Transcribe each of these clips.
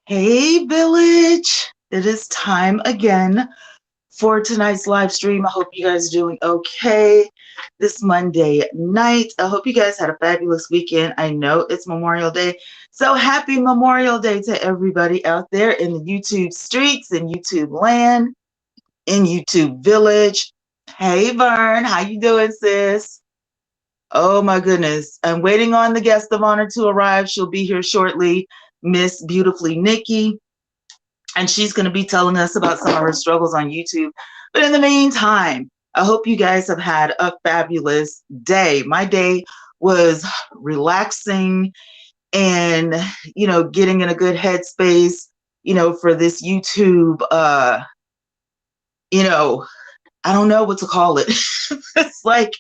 Hey, village. It is time again for tonight's live stream. I hope you guys are doing okay this Monday night. I hope you guys had a fabulous weekend. I know it's Memorial Day. So happy Memorial Day to everybody out there in the YouTube streets, in YouTube land, in YouTube village. Hey, Vern. How you doing, sis? Oh, my goodness. I'm waiting on the guest of honor to arrive. She'll be here shortly. Miss Beautifully Nikki. And she's going to be telling us about some of her struggles on YouTube. But in the meantime, I hope you guys have had a fabulous day. My day was relaxing and, getting in a good headspace, for this YouTube, I don't know what to call it. It's like,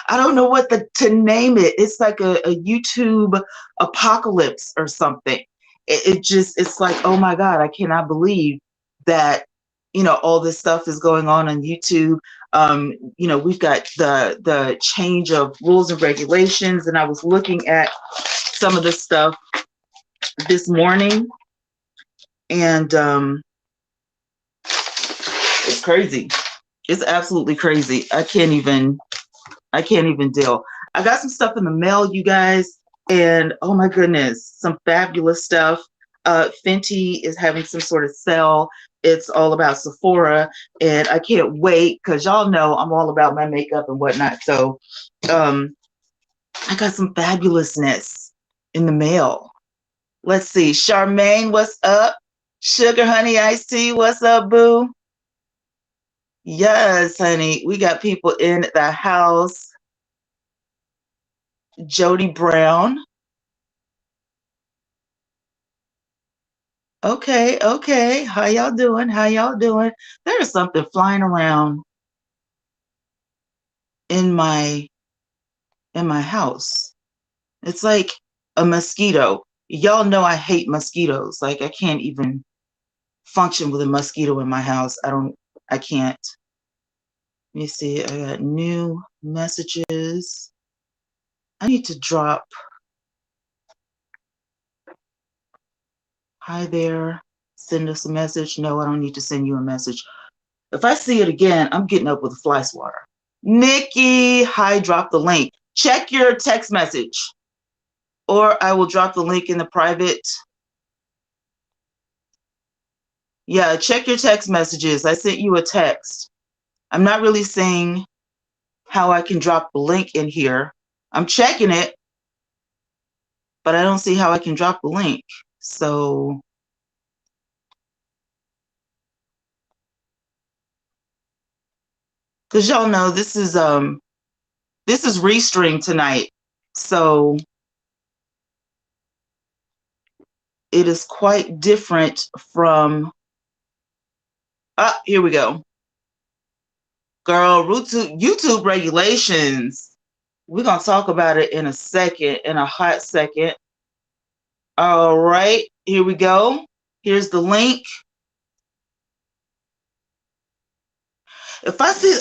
I don't know what to name it. It's like a YouTube apocalypse or something. It's like, oh my God, I cannot believe that, all this stuff is going on YouTube. We've got the change of rules and regulations, and I was looking at some of the stuff this morning, and it's crazy. It's absolutely crazy. I can't even deal. I got some stuff in the mail, you guys, and oh my goodness, some fabulous stuff. Fenty is having some sort of sale. It's all about Sephora, and I can't wait because y'all know I'm all about my makeup and whatnot. So I got some fabulousness in the mail. Let's see. Charmaine, what's up? Sugar Honey Iced Tea, what's up, boo? Yes, honey. We got people in the house. Jody Brown. Okay. How y'all doing? There's something flying around in my house. It's like a mosquito. Y'all know I hate mosquitoes. Like I can't even function with a mosquito in my house. I can't. Let me see. I got new messages. I need to drop. Hi there. Send us a message. No, I don't need to send you a message. If I see it again, I'm getting up with a fly swatter. Nikki, hi, drop the link. Check your text message, or I will drop the link in the private. Yeah, check your text messages. I sent you a text. I'm not really saying how I can drop the link in here. I'm checking it, but I don't see how I can drop the link. So because y'all know this is Restream tonight. So it is quite different from here we go. Girl, YouTube regulations. We're going to talk about it in a second, in a hot second. All right, here we go. Here's the link. If I see,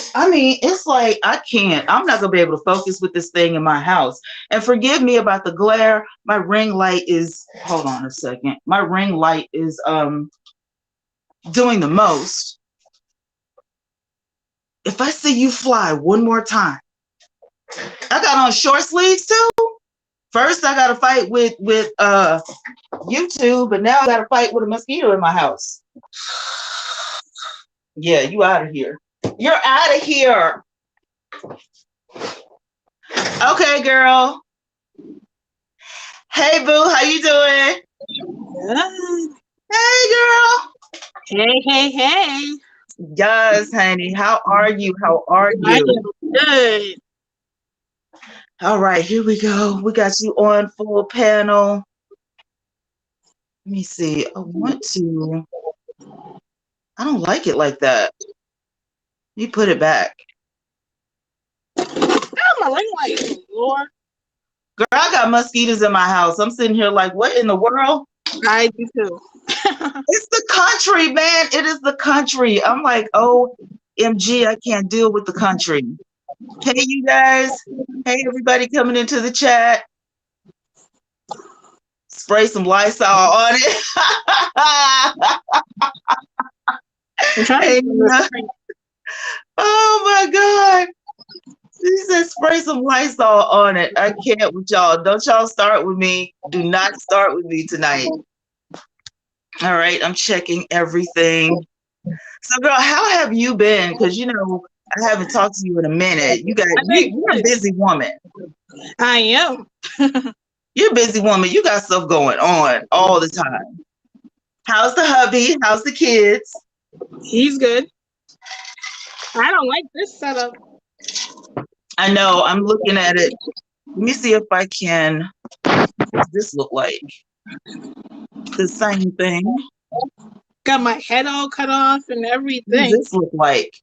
it's like I'm not going to be able to focus with this thing in my house. And forgive me about the glare. My ring light is, hold on a second. My ring light is doing the most. If I see you fly one more time, I got on short sleeves too. First, I got to fight with YouTube, but now I got to fight with a mosquito in my house. Yeah, you out of here. You're out of here. Okay, girl. Hey, boo, how you doing? Good. Hey, girl. Hey. Yes, honey. How are you? I am good. All right, here we go. We got you on full panel. Let me see. I don't like it like that. You put it back. Oh, my ring light, Lord. Girl, I got mosquitoes in my house. I'm sitting here like, what in the world? I do too. It's the country, man. It is the country. I'm like, OMG, I can't deal with the country. Hey, you guys. Hey, everybody coming into the chat. spray some Lysol on it. I'm trying to And, get in this thing. oh my God. He said spray some Lysol on it. I can't with y'all. Don't y'all start with me. Do not start with me tonight. All right, I'm checking everything. So, girl, how have you been? Because I haven't talked to you in a minute. I think You're a busy woman. I am. You're a busy woman. You got stuff going on all the time. How's the hubby? How's the kids? He's good. I don't like this setup. I know. I'm looking at it. Let me see if I can. What does this look like? The same thing. Got my head all cut off and What does everything. this look like?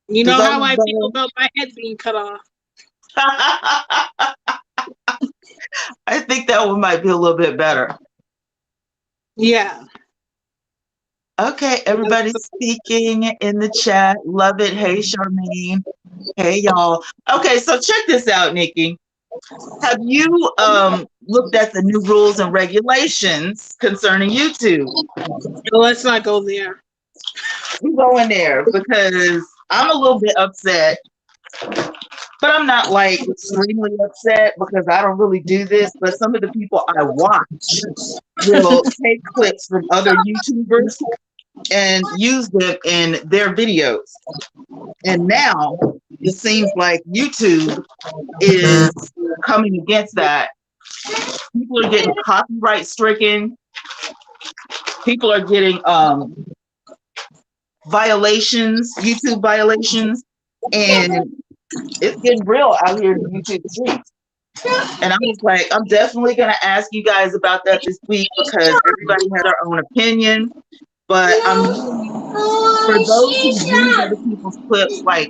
You Does know all how I of feel about my head being cut off. I think that one might be a little bit better. Yeah. Okay, everybody's speaking in the chat. Love it. Hey, Charmaine. Hey, y'all. Okay, so check this out, Nikki. Have you looked at the new rules and regulations concerning YouTube? Let's not go there. We go in there because I'm a little bit upset, but I'm not like extremely upset because I don't really do this. But some of the people I watch will take clips from other YouTubers and use them in their videos. And now it seems like YouTube is coming against that. People are getting copyright stricken. People are getting violations, YouTube violations, and it's getting real out here in the YouTube streets. And I was like, I'm definitely going to ask you guys about that this week because everybody has their own opinion. But I'm really, for those who use other people's clips, like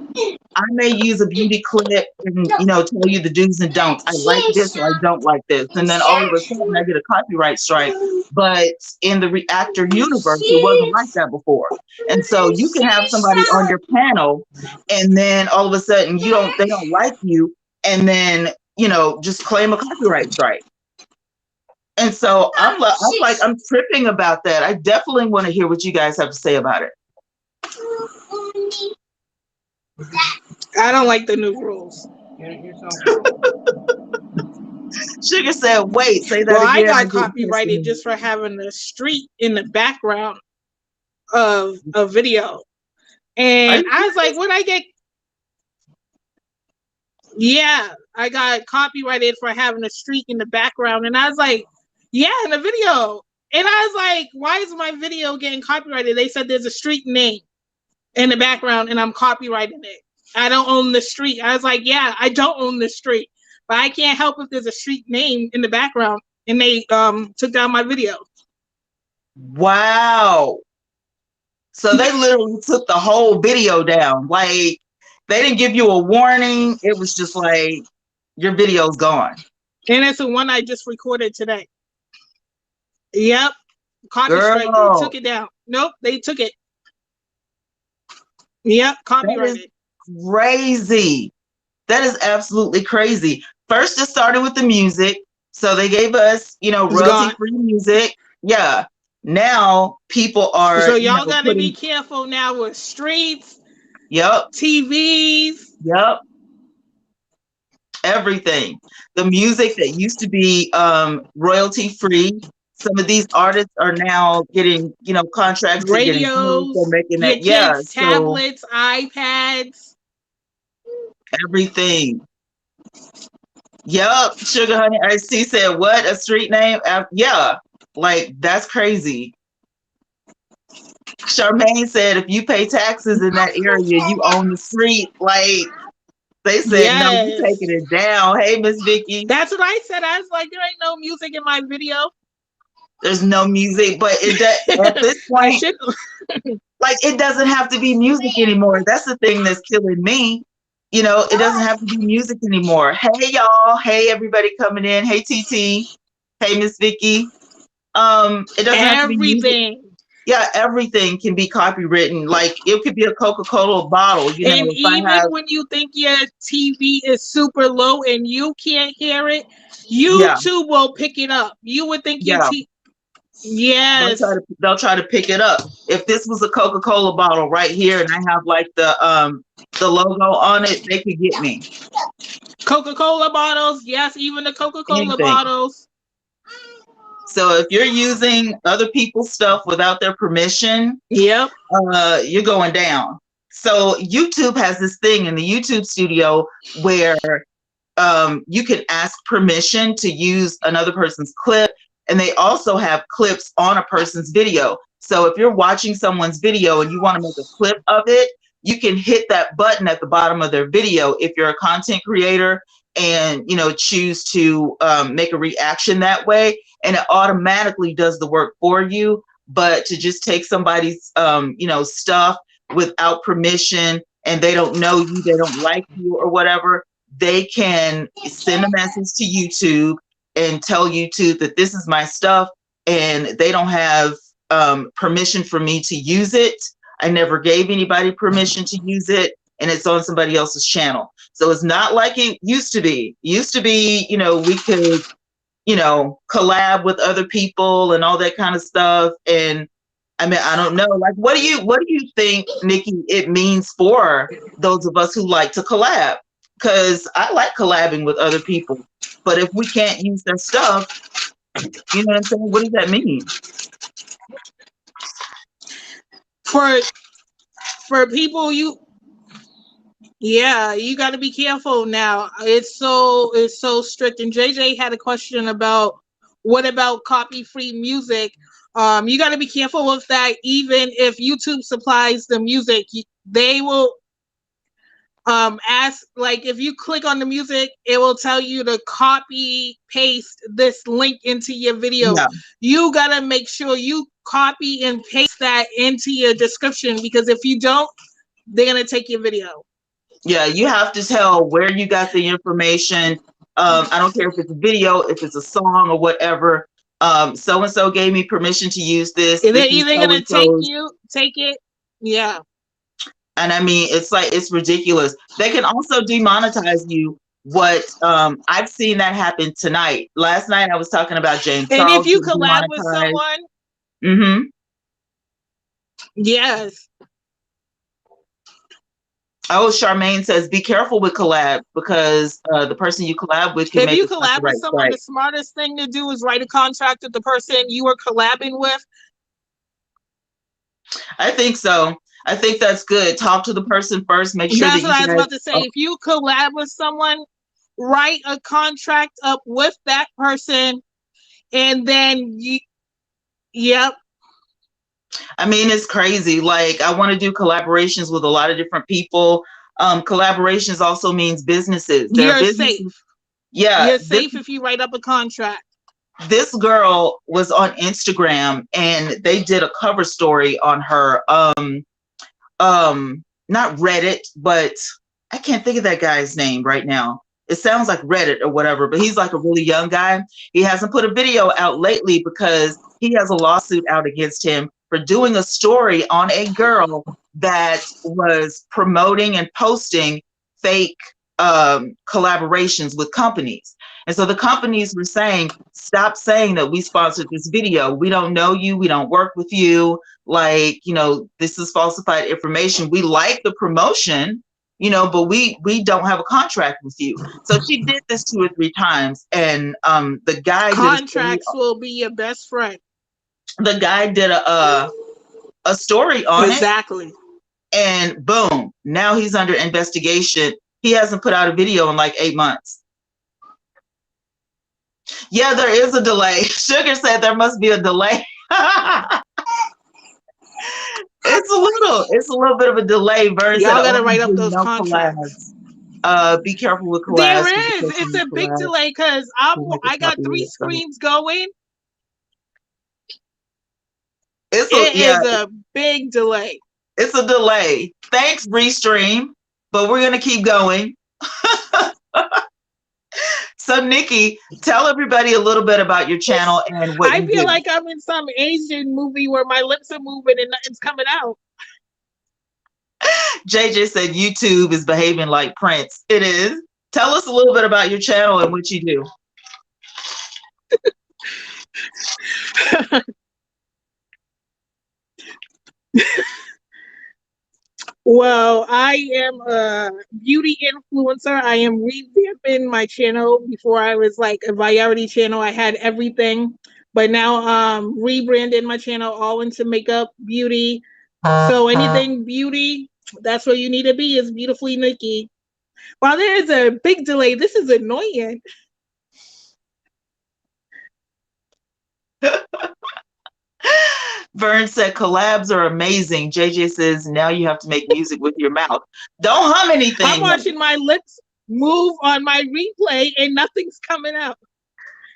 I may use a beauty clip and tell you the do's and don'ts. I like this or I don't like this, and then all of a sudden I get a copyright strike. But in the reactor universe, it wasn't like that before. And so you can have somebody on your panel, and then all of a sudden they don't like you, and then just claim a copyright strike. And so I'm tripping about that. I definitely want to hear what you guys have to say about it. I don't like the new rules. Sugar said, wait, say that Well, again. I got copyrighted just for having the street in the background of a video. And I was like, when I get... Yeah, I got copyrighted for having a streak in the background. And I was like, yeah, in the video. And I was like, why is my video getting copyrighted? They said there's a street name in the background and I'm copyrighting it. I don't own the street. I was like, yeah, I don't own the street. But I can't help if there's a street name in the background. And they took down my video. Wow. So they literally took the whole video down. Like, they didn't give you a warning. It was just like, your video's gone. And it's the one I just recorded today. Yep. Copy strike. They took it down. Nope, they took it. Yep, copyrighted. Crazy. That is absolutely crazy. First, it started with the music. So they gave us, royalty-free music. Yeah. Now people are... So y'all got to be careful now with streets. Yep. TVs. Yep. Everything. The music that used to be royalty-free, some of these artists are now getting, contracts. Radios. For making that. Kids, tablets, iPads. Everything. Yep. Sugar Honey IC said, what? A street name? Yeah. Like, that's crazy. Charmaine said, if you pay taxes in that area, you own the street. Like, they said, no, you're taking it down. Hey, Miss Vicky. That's what I said. I was like, there ain't no music in my video. There's no music, but at this point, like, it doesn't have to be music anymore. That's the thing that's killing me. It doesn't have to be music anymore. Hey, y'all. Hey, everybody coming in. Hey, TT. Hey, Miss Vicky. It doesn't have to be music. Yeah, everything can be copywritten. Like, it could be a Coca-Cola bottle. And even when you think your TV is super low and you can't hear it, Yeah, YouTube will pick it up. You would think your yeah. yes. They'll try to pick it up. If this was a Coca-Cola bottle right here and I have like the logo on it, they could get me. Coca-Cola bottles, yes, even the Coca-Cola Anything. bottles. So if you're using other people's stuff without their permission, Yep. you're going down. So YouTube has this thing in the YouTube studio where you can ask permission to use another person's clip, and they also have clips on a person's video. So if you're watching someone's video and you want to make a clip of it, you can hit that button at the bottom of their video if you're a content creator, and choose to make a reaction that way, and it automatically does the work for you. But to just take somebody's stuff without permission, and they don't know you, they don't like you or whatever, they can send a message to YouTube and tell YouTube that this is my stuff and they don't have permission for me to use it. I never gave anybody permission to use it, and it's on somebody else's channel. So it's not like it used to be. It used to be, we could, collab with other people and all that kind of stuff. And I mean, I don't know. Like, what do you think, Nikki, it means for those of us who like to collab? Because I like collabing with other people, but if we can't use their stuff, you know what I'm saying? What does that mean? For people, you got to be careful now. It's so strict. And JJ had a question about what about copy-free music? You got to be careful with that. Even if YouTube supplies the music, they will ask, like, if you click on the music, it will tell you to copy paste this link into your video. Yeah. You got to make sure you copy and paste that into your description, because if you don't, they're going to take your video. Yeah, you have to tell where you got the information. I don't care if it's a video, if it's a song or whatever. So and so gave me permission to use this. They're This is either going to take it. Yeah. And I mean, it's ridiculous. They can also demonetize you. What I've seen that happen tonight. Last night I was talking about James And Charles. if you collab with someone, mm-hmm. Yes. Oh, Charmaine says, be careful with collab, because the person you collab with can if make you it collab with someone, right. The smartest thing to do is write a contract with the person you are collabing with. I think so. I think that's good. Talk to the person first. Make sure that's that what I was about to say. If you collab with someone, write a contract up with that person, and then yep. I mean, it's crazy. Like, I want to do collaborations with a lot of different people. Collaborations also means businesses. You're safe. Yeah. You're safe if you write up a contract. This girl was on Instagram and they did a cover story on her. Not Reddit, but I can't think of that guy's name right now. It sounds like Reddit or whatever, but he's like a really young guy. He hasn't put a video out lately because he has a lawsuit out against him for doing a story on a girl that was promoting and posting fake collaborations with companies. And so the companies were saying, stop saying that we sponsored this video. We don't know you. We don't work with you. Like, this is falsified information. We like the promotion, but we don't have a contract with you. So she did this 2 or 3 times. And the guy contracts will be your best friend. The guy did a story on it. Exactly. And boom, now he's under investigation. He hasn't put out a video in like 8 months. Yeah, there is a delay. Sugar said there must be a delay. It's a little bit of a delay. Vern said, y'all gotta write up those contracts. Be careful with collabs. There is. It's a big delay because I got 3 screens going. It is a big delay. It's a delay. Thanks, Restream, but we're gonna keep going. So, Nikki, tell everybody a little bit about your channel and what you do. I feel like I'm in some Asian movie where my lips are moving and nothing's coming out. JJ said YouTube is behaving like Prince. It is. Tell us a little bit about your channel and what you do. Well, I am a beauty influencer. I am revamping my channel. Before I was like a variety channel. I had everything. But now rebranding my channel all into makeup, beauty. So anything beauty, that's where you need to be is Beautifully Nikki. While there is a big delay, this is annoying. Vern said collabs are amazing. JJ says now you have to make music with your mouth. Don't hum I'm anything. watching my lips move on my replay and nothing's coming out.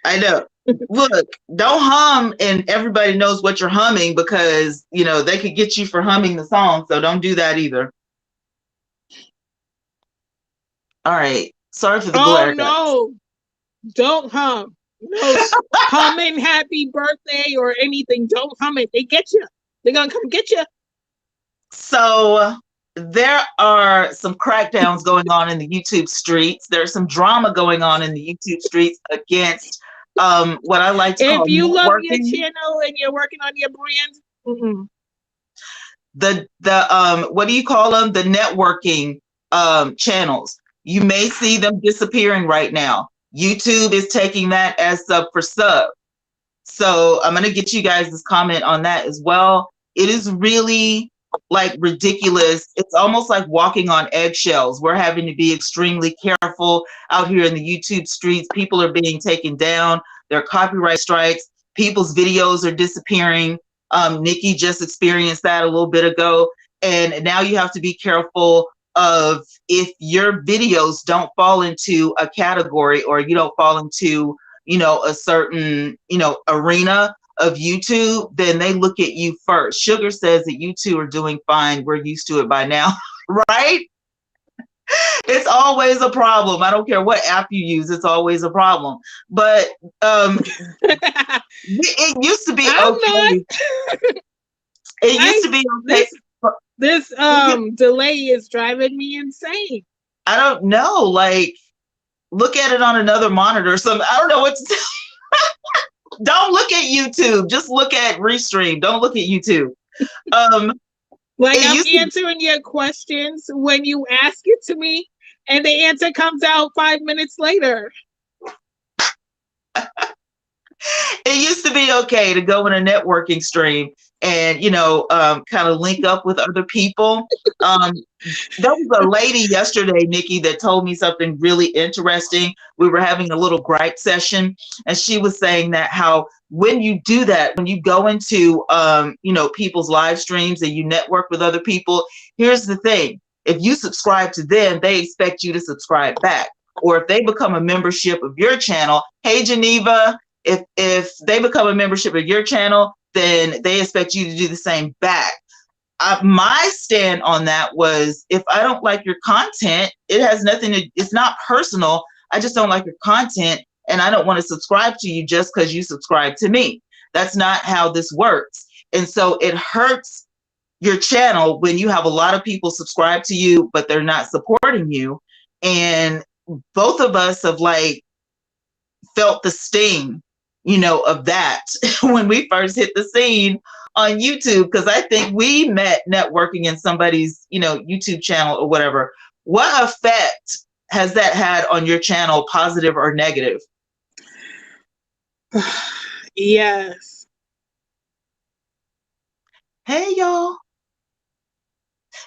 I know. Look, don't hum and everybody knows what you're humming because, they could get you for humming the song. So don't do that either. All right. Sorry for the Oh glare, guys. no, don't hum. No humming happy birthday or anything. Don't hum it. They get you. They're going to come get you. So there are some crackdowns going on in the YouTube streets. There's some drama going on in the YouTube streets against what I like to If call you love your networking. channel and you're working on your brand, The what do you call them? The networking channels. You may see them disappearing right now. YouTube is taking that as sub for sub. So I'm going to get you guys' comment on that as well. It is really like ridiculous. It's almost like walking on eggshells. We're having to be extremely careful out here in the YouTube streets. People are being taken down. There are copyright strikes. People's videos are disappearing. Nikki just experienced that a little bit ago. And now you have to be careful of if your videos don't fall into a category or you don't fall into a certain, arena of YouTube, then they look at you first. Sugar says that you two are doing fine. We're used to it by now, right? It's always a problem. I don't care what app you use. It's always a problem. But it used to be I'm not. okay. It used to be okay. This delay is driving me insane. I don't know. Like, look at it on another monitor or something. I don't know what to tell you. Don't look at YouTube. Just look at Restream. Don't look at YouTube. Like I'm answering your questions when you ask it to me, and the answer comes out 5 minutes later. It used to be okay to go in a networking stream and kind of link up with other people. There was a lady yesterday, Nikki, that told me something really interesting. We were having a little gripe session, and she was saying that how when you do that, when you go into people's live streams and you network with other people, here's the thing: if you subscribe to them, they expect you to subscribe back. Or if they become a membership of your channel, hey Geneva, if they become a membership of your channel, then they expect you to do the same back. My stand on that was, if I don't like your content, it has nothing to, it's not personal. I just don't like your content and I don't want to subscribe to you just because you subscribe to me. That's not how this works. And so it hurts your channel when you have a lot of people subscribe to you, but they're not supporting you. And both of us have felt the sting, of that when we first hit the scene on YouTube, because I think we met networking in somebody's, YouTube channel or whatever. What effect has that had on your channel, positive or negative? Yes. Hey, y'all.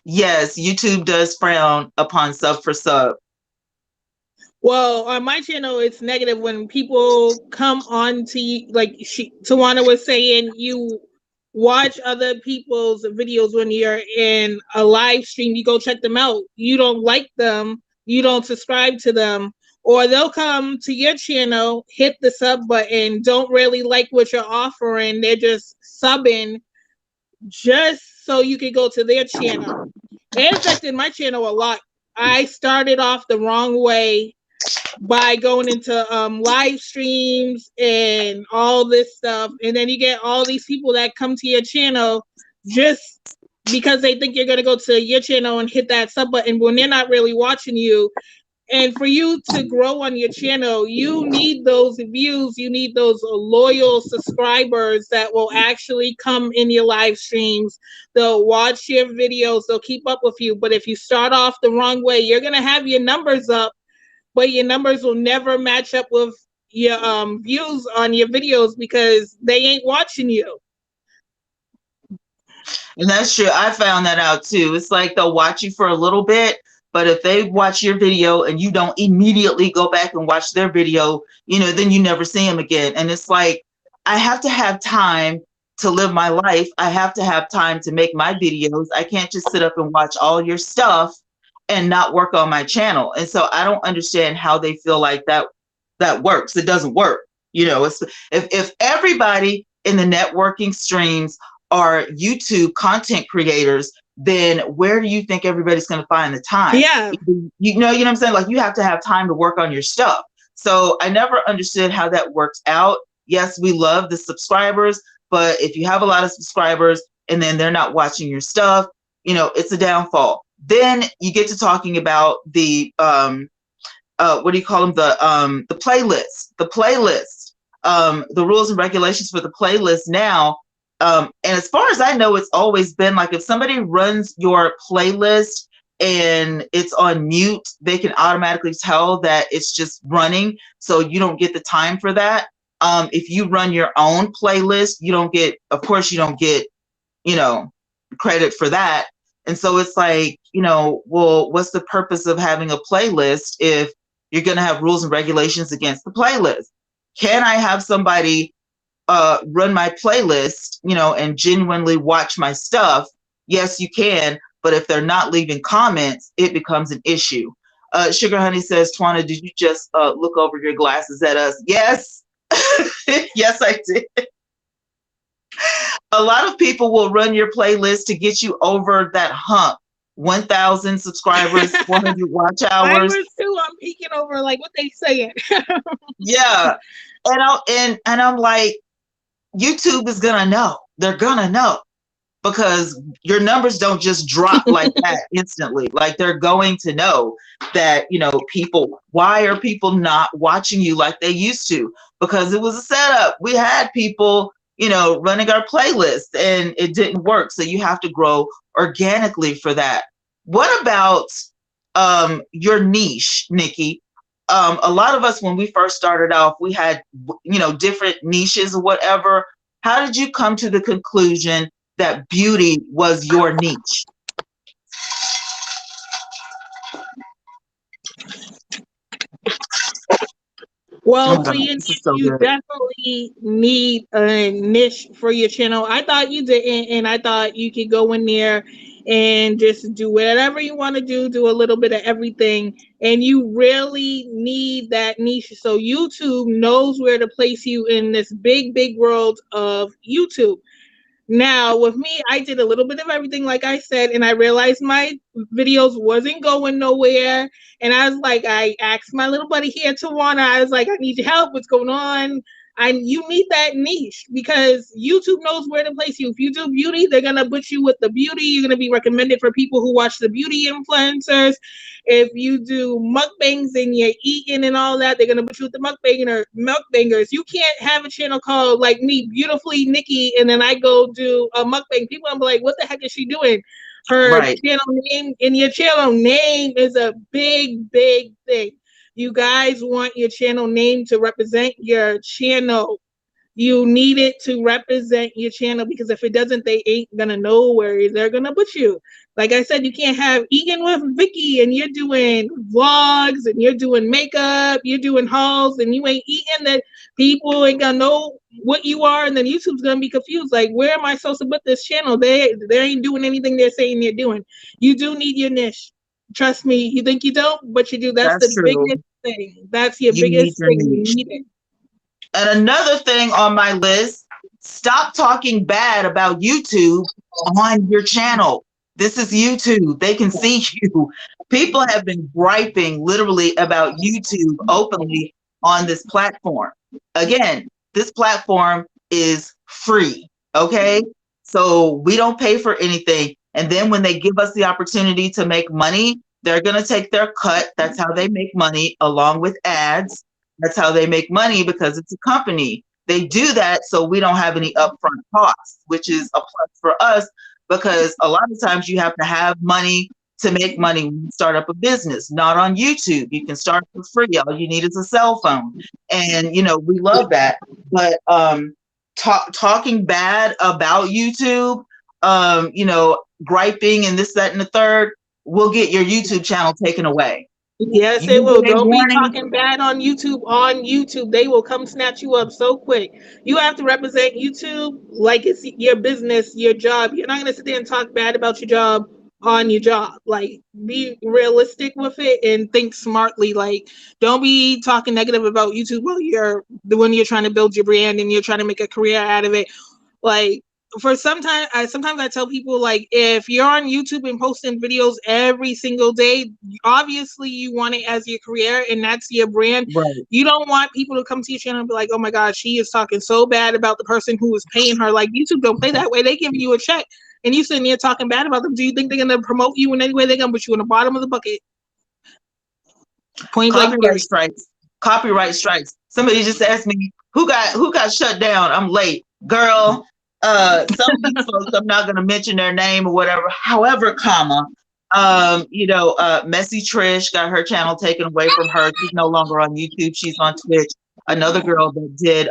Yes, YouTube does frown upon sub for sub. Well, on my channel, it's negative when people come on to, like Tawana was saying, you watch other people's videos when you're in a live stream, you go check them out. You don't like them, you don't subscribe to them, or they'll come to your channel, hit the sub button, don't really like what you're offering. They're just subbing just so you can go to their channel. It affected my channel a lot. I started off the wrong way by going into live streams and all this stuff, and then you get all these people that come to your channel just because they think you're going to go to your channel and hit that sub button when they're not really watching you. And for you to grow on your channel, you need those views, you need those loyal subscribers that will actually come in your live streams. They'll watch your videos, they'll keep up with you. But if you start off the wrong way, you're going to have your numbers up, but your numbers will never match up with your views on your videos because they ain't watching you. And that's true. I found that out too. It's like they'll watch you for a little bit, but if they watch your video and you don't immediately go back and watch their video, then you never see them again. And it's like, I have to have time to live my life. I have to have time to make my videos. I can't just sit up and watch all your stuff and not work on my channel. And so I don't understand how they feel like that works. It doesn't work. It's if everybody in the networking streams are YouTube content creators, then where do you think everybody's going to find the time? Yeah. You know what I'm saying? Like, you have to have time to work on your stuff. So I never understood how that works out. Yes, we love the subscribers, but if you have a lot of subscribers and then they're not watching your stuff, it's a downfall. Then you get to talking about the what do you call them? The playlist, the rules and regulations for the playlist now. And as far as I know, it's always been like, if somebody runs your playlist and it's on mute, they can automatically tell that it's just running. So you don't get the time for that. If you run your own playlist, of course you don't get, credit for that. And so it's like, well, what's the purpose of having a playlist if you're going to have rules and regulations against the playlist? Can I have somebody run my playlist, and genuinely watch my stuff? Yes, you can. But if they're not leaving comments, it becomes an issue. Sugar Honey says, Twana, did you just look over your glasses at us? Yes. Yes, I did. A lot of people will run your playlist to get you over that hump. 1,000 subscribers, 400 watch hours. I was too. I'm peeking over like what they saying. Yeah. And I'm like, YouTube is gonna know. They're gonna know, because your numbers don't just drop like that instantly. Like, they're going to know that, why are people not watching you like they used to? Because it was a setup. We had people, running our playlist and it didn't work. So you have to grow organically for that. What about your niche, Nikki? A lot of us, when we first started off, we had, different niches or whatever. How did you come to the conclusion that beauty was your niche? Well, for your niche, you definitely need a niche for your channel. I thought you didn't, and I thought you could go in there and just do whatever you want to do a little bit of everything. And you really need that niche so YouTube knows where to place you in this big, big world of YouTube. Now, with me, I did a little bit of everything, like I said, and I realized my videos wasn't going nowhere. And I was like, I asked my little buddy here, Tawana, I was like, I need your help. What's going on? You need that niche because YouTube knows where to place you. If you do beauty, they're going to put you with the beauty. You're going to be recommended for people who watch the beauty influencers. If you do mukbangs and you're eating and all that, they're going to put you with the mukbangers. You can't have a channel called, like me, Beautifully Nikki, and then I go do a mukbang. People are like, what the heck is she doing? Her channel name, and your channel name is a big, big thing. You guys want your channel name to represent your channel. You need it to represent your channel, because if it doesn't, they ain't gonna know where they're gonna put you. Like I said, you can't have Eating with Vicky and you're doing vlogs and you're doing makeup, you're doing hauls, and you ain't eating. That people ain't gonna know what you are, and then YouTube's gonna be confused. Like, where am I supposed to put this channel? They ain't doing anything they're saying they're doing. You do need your niche. Trust me. You think you don't, but you do. That's the biggest thing. That's your biggest thing. You need it. And another thing on my list, stop talking bad about YouTube on your channel. This is YouTube. They can see you. People have been griping literally about YouTube openly on this platform. Again, this platform is free, okay? So we don't pay for anything. And then when they give us the opportunity to make money, they're going to take their cut. That's how they make money, along with ads. That's how they make money because it's a company. They do that so we don't have any upfront costs, which is a plus for us because a lot of times you have to have money to make money when you start up a business. Not on YouTube. You can start for free. All you need is a cell phone. And, we love that. But talking bad about YouTube, griping and this, that, and the third will get your YouTube channel taken away. Yes, You it will. get a Don't be warning. talking bad on YouTube. On YouTube, they will come snatch you up so quick. You have to represent YouTube like it's your business, your job. You're not going to sit there and talk bad about your job on your job. Like, be realistic with it and think smartly. Like, don't be talking negative about YouTube when you're trying to build your brand and you're trying to make a career out of it. Like, for sometimes I tell people, like, if you're on YouTube and posting videos every single day, obviously you want it as your career and that's your brand. Right. You don't want people to come to your channel and be like, oh my god, she is talking so bad about the person who is paying her. Like, YouTube don't play that way. They give you a check and you sitting there talking bad about them. Do you think they're gonna promote you in any way? They're gonna put you in the bottom of the bucket. Point blank period. Copyright strikes. Somebody just asked me who got shut down. I'm late, girl. Some of these folks, I'm not going to mention their name or whatever. However, Messy Trish got her channel taken away from her. She's no longer on YouTube. She's on Twitch. Another girl that did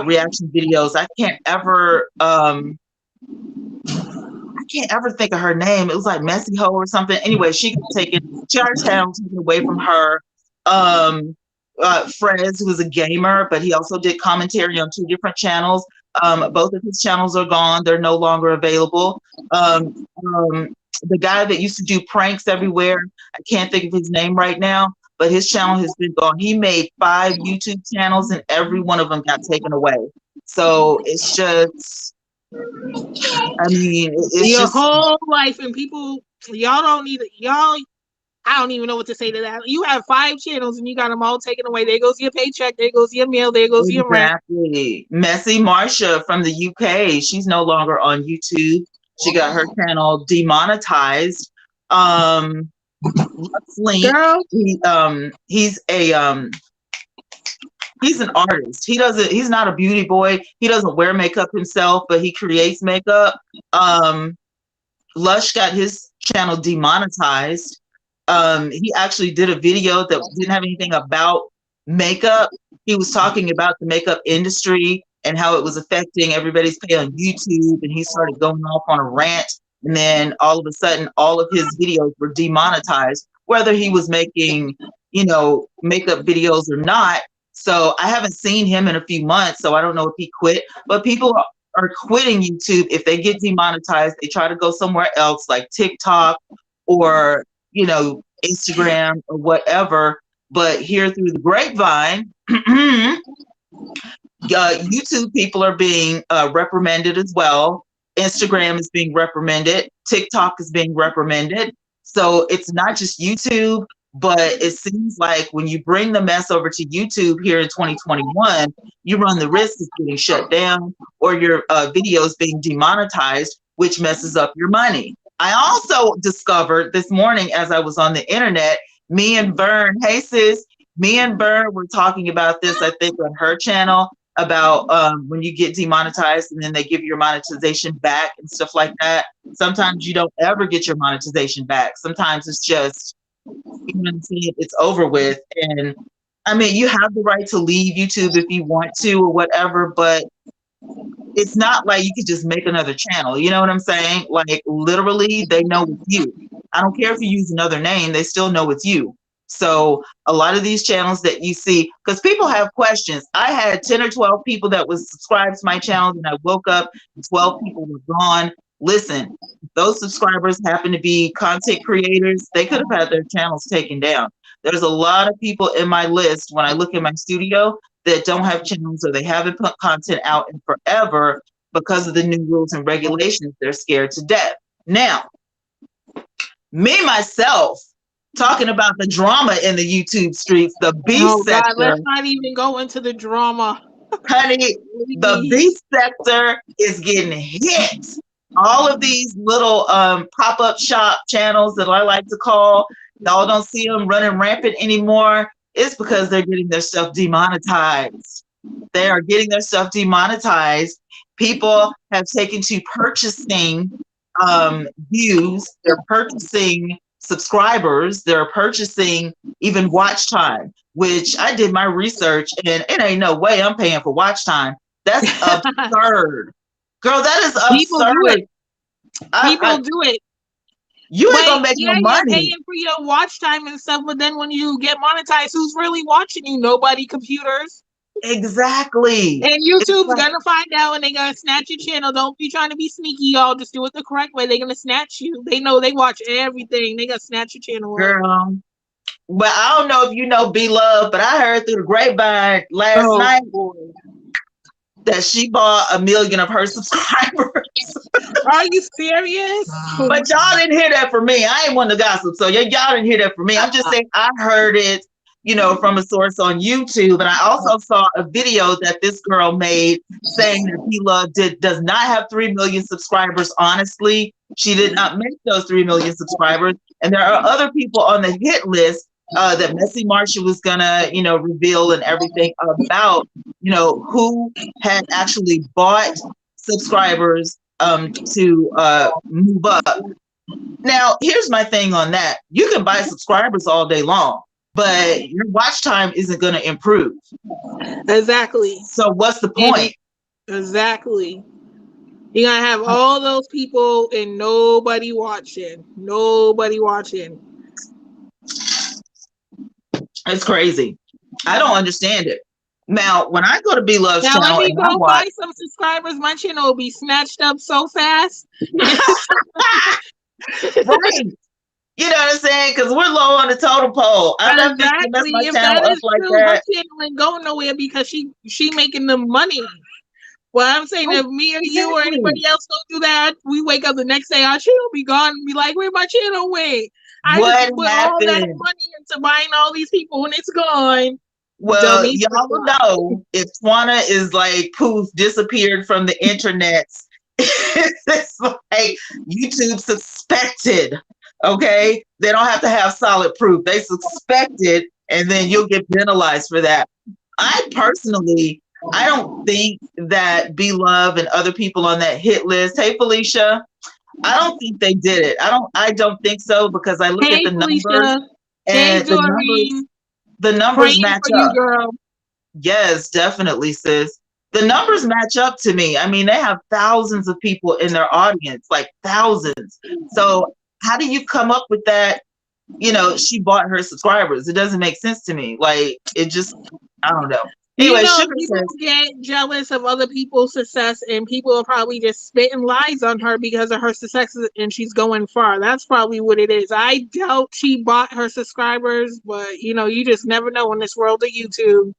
reaction videos. I can't ever think of her name. It was like Messy Ho or something. Anyway, she got her channel taken away from her. Frez, who was a gamer, but he also did commentary on 2 different channels. Both of his channels are gone. They're no longer available. The guy that used to do pranks everywhere, I can't think of his name right now, but his channel has been gone. He made 5 YouTube channels and every one of them got taken away. So it's just, it's your just whole life, and people, y'all don't need it. I don't even know what to say to that. You have 5 channels and you got them all taken away. There goes your paycheck. There goes your meal. There goes your rent. Exactly. Messy Marsha from the UK. She's no longer on YouTube. She got her channel demonetized. Link. He's an artist. He's not a beauty boy. He doesn't wear makeup himself, but he creates makeup. Lush got his channel demonetized. He actually did a video that didn't have anything about makeup. He was talking about the makeup industry and how it was affecting everybody's pay on YouTube, and he started going off on a rant, and then all of a sudden all of his videos were demonetized, whether he was making makeup videos or not. So I haven't seen him in a few months, so I don't know if he quit, but people are quitting YouTube. If they get demonetized, they try to go somewhere else like TikTok or Instagram or whatever. But here through the grapevine, YouTube people are being reprimanded as well. Instagram is being reprimanded. TikTok is being reprimanded. So it's not just YouTube, but it seems like when you bring the mess over to YouTube here in 2021, you run the risk of getting shut down or your videos being demonetized, which messes up your money. I also discovered this morning as I was on the internet, me and Vern, hey sis, me and Vern were talking about this, I think on her channel, about when you get demonetized and then they give your monetization back and stuff like that. Sometimes you don't ever get your monetization back. Sometimes it's just, it's over with. And you have the right to leave YouTube if you want to or whatever, but it's not like you could just make another channel. You know what I'm saying? Like literally they know it's you. I don't care if you use another name, they still know it's you. So a lot of these channels that you see, because people have questions. I had 10 or 12 people that was subscribed to my channel and I woke up and 12 people were gone. Listen, those subscribers happen to be content creators. They could have had their channels taken down. There's a lot of people in my list when I look in my studio that don't have channels or they haven't put content out in forever because of the new rules and regulations. They're scared to death. Now, me, myself, talking about the drama in the YouTube streets, the beef sector. God, let's not even go into the drama. Honey, the beef sector is getting hit. All of these little pop-up shop channels that I like to call, y'all don't see them running rampant anymore. It's because they're getting their stuff demonetized. They are getting their stuff demonetized. People have taken to purchasing views, they're purchasing subscribers, they're purchasing even watch time, which I did my research and it ain't no way I'm paying for watch time. That's absurd. Girl, that is People do it. absurd. People do it. You ain't But gonna make no yeah, you're money. paying for your watch time and stuff, but then when you get monetized, who's really watching you? Nobody. Computers. Exactly. And YouTube's gonna find out and they're gonna snatch your channel. Don't be trying to be sneaky, y'all. Just do it the correct way. They're gonna snatch you. They know they watch everything. They gonna snatch your channel up. Girl. But I don't know if you know B Love, but I heard through the grapevine last night that she bought 1 million of her subscribers. Are you serious? But y'all didn't hear that from me. I ain't one to gossip, so y'all didn't hear that from me. I'm just saying I heard it, from a source on YouTube, and I also saw a video that this girl made saying that B Love does not have 3 million subscribers. Honestly, she did not make those 3 million subscribers, and there are other people on the hit list that Messy Marsha was gonna, reveal and everything about, who had actually bought subscribers to move up. Now, here's my thing on that. You can buy subscribers all day long, but your watch time isn't going to improve. Exactly. So what's the point? Exactly. You're going to have all those people and nobody watching. Nobody watching. It's crazy. I don't understand it. Now, when I go to B Love's channel, let me and go buy some subscribers, my channel will be snatched up so fast. Right. You know what I'm saying? Because we're low on the totem pole. I'm not going to mess my channel up like that. Her channel ain't going nowhere because she making the money. Well, I'm saying if me or you or anybody else don't do that, we wake up the next day, our channel be gone and be like, where my channel went? I just put all that money into buying all these people and it's gone. Well, y'all will know if Twana is like poof disappeared from the internet. It's like YouTube suspected. Okay, they don't have to have solid proof. They suspect it, and then you'll get penalized for that. I don't think that B Love and other people on that hit list. Hey, Felicia, I don't think they did it. I don't think so because I look at the numbers and the numbers match up. Girl. Yes, definitely, sis. The numbers match up to me. I mean, they have thousands of people in their audience, like thousands. So how do you come up with that? She bought her subscribers. It doesn't make sense to me. Like, it just, I don't know. Anyway, people get jealous of other people's success, and people are probably just spitting lies on her because of her success, and she's going far. That's probably what it is. I doubt she bought her subscribers, but you just never know in this world of YouTube.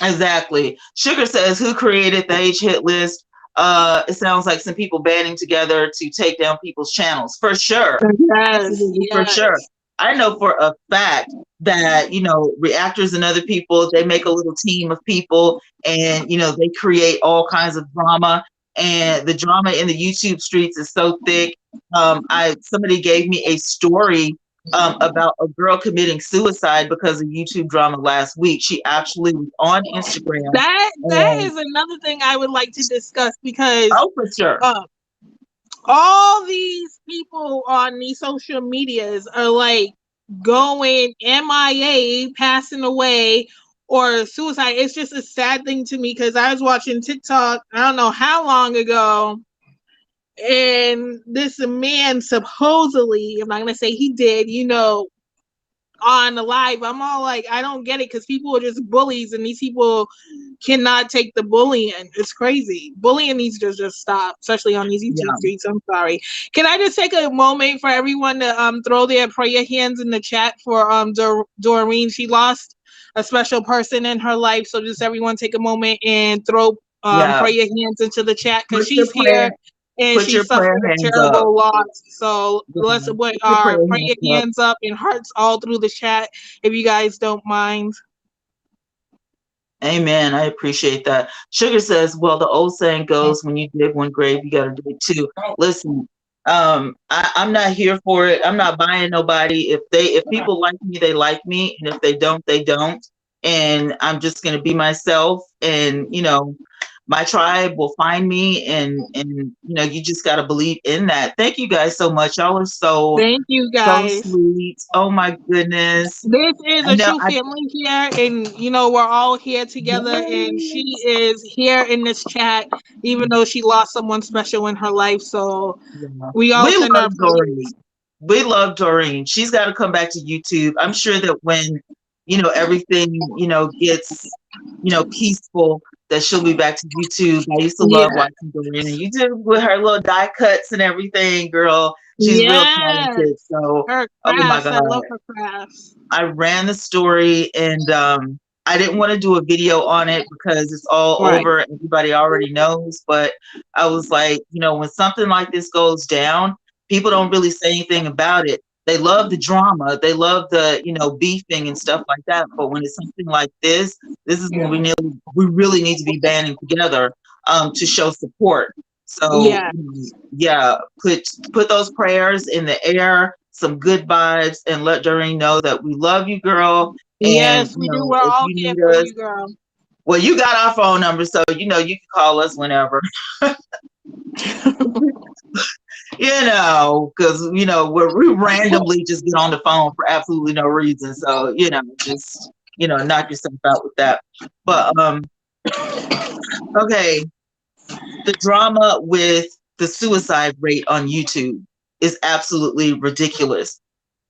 Exactly. Sugar says, who created the H hit list? It sounds like some people banding together to take down people's channels. For sure. Yes. For sure. I know for a fact that, reactors and other people, they make a little team of people and, they create all kinds of drama. And the drama in the YouTube streets is so thick. Somebody gave me a story about a girl committing suicide because of YouTube drama last week. She actually was on Instagram. That is another thing I would like to discuss because for sure. All these people on these social medias are like going MIA, passing away, or suicide. It's just a sad thing to me because I was watching TikTok, I don't know how long ago, and this man supposedly, I'm not going to say he did, on the live, I'm all like, I don't get it because people are just bullies and these people cannot take the bullying. It's crazy. Bullying needs to just stop, especially on these YouTube streets. I'm sorry. Can I just take a moment for everyone to throw their prayer hands in the chat for Doreen? She lost a special person in her life, so just everyone take a moment and throw prayer hands into the chat because she's here. And she suffered a terrible loss. So let's put our prayer hands up and hearts all through the chat if you guys don't mind. Amen. I appreciate that. Sugar says, well, the old saying goes, when you dig one grave, you got to dig two. Listen, I'm not here for it. I'm not buying nobody. If people like me, they like me. And if they don't, they don't. And I'm just going to be myself. And, my tribe will find me. And you just got to believe in that. Thank you guys so much. Y'all are Thank you so guys. sweet. Oh my goodness. This is I a know. true family here, and we're all here together. And she Yes. is here in this chat, even though she lost someone special in her life. So Yeah. we all We send love our Doreen. prayers. We love Doreen. She's got to come back to YouTube. I'm sure that when, everything, gets, peaceful, that she'll be back to YouTube. I used to love Yeah. watching Doreen and YouTube with her little die cuts and everything, girl. She's real talented. Yes. So, Her oh my crafts. God. I love her crafts. I ran the story and I didn't want to do a video on it because it's all Right. over. Everybody already knows. But I was like, when something like this goes down, people don't really say anything about it. They love the drama. They love the, beefing and stuff like that. But when it's something like this is when we really need to be banding together to show support. So, Yeah. yeah, put those prayers in the air, some good vibes, and let Doreen know that we love you, girl. And Yes, we do. We're if all you here need for us, you, girl. well, you got our phone number, so you can call us whenever. Because we randomly just get on the phone for absolutely no reason. So just knock yourself out with that. But okay, the drama with the suicide rate on YouTube is absolutely ridiculous.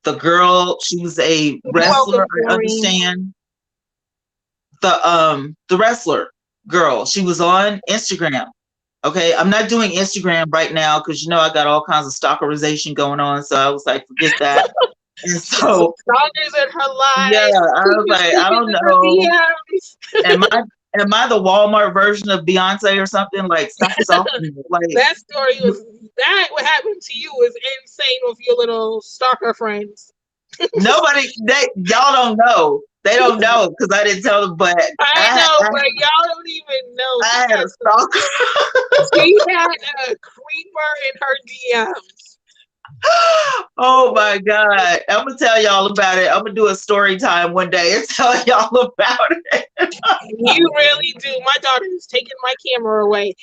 The girl, she was a You're wrestler, welcome, I Doreen. understand. The wrestler girl, she was on Instagram. Okay, I'm not doing Instagram right now because I got all kinds of stalkerization going on. So I was like, forget that. And She has some so stalkers in her yeah, life, some I was creepers like, I sneaking don't in her know. DMs. Am I the Walmart version of Beyonce or something? Like, stop stalking me. Like, That story was that what happened to you was insane with your little stalker friends. y'all don't know. They don't know because I didn't tell them. But I I, know, I, but y'all don't even know. I had a stalker. She had a creeper in her DMs. Oh my God. I'm gonna tell y'all about it. I'm gonna do a story time one day and tell y'all about it. You really do. My daughter is taking my camera away.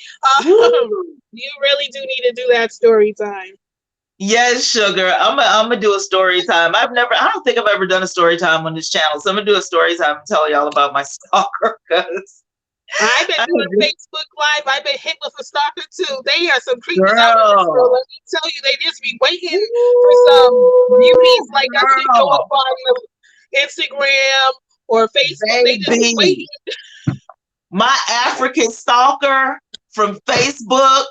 You really do need to do that story time. Yes, sugar. I'm gonna do a story time. I don't think I've ever done a story time on this channel. So I'm gonna do a story time and tell y'all about my stalker because I've been I doing just, Facebook Live. I've been hit with a stalker too. They are some creepers out in this world. girl. Let me tell you, they just be waiting for some beauties Ooh, like us to show up girl. on Instagram or Facebook. They just be Baby. waiting. My African stalker from Facebook.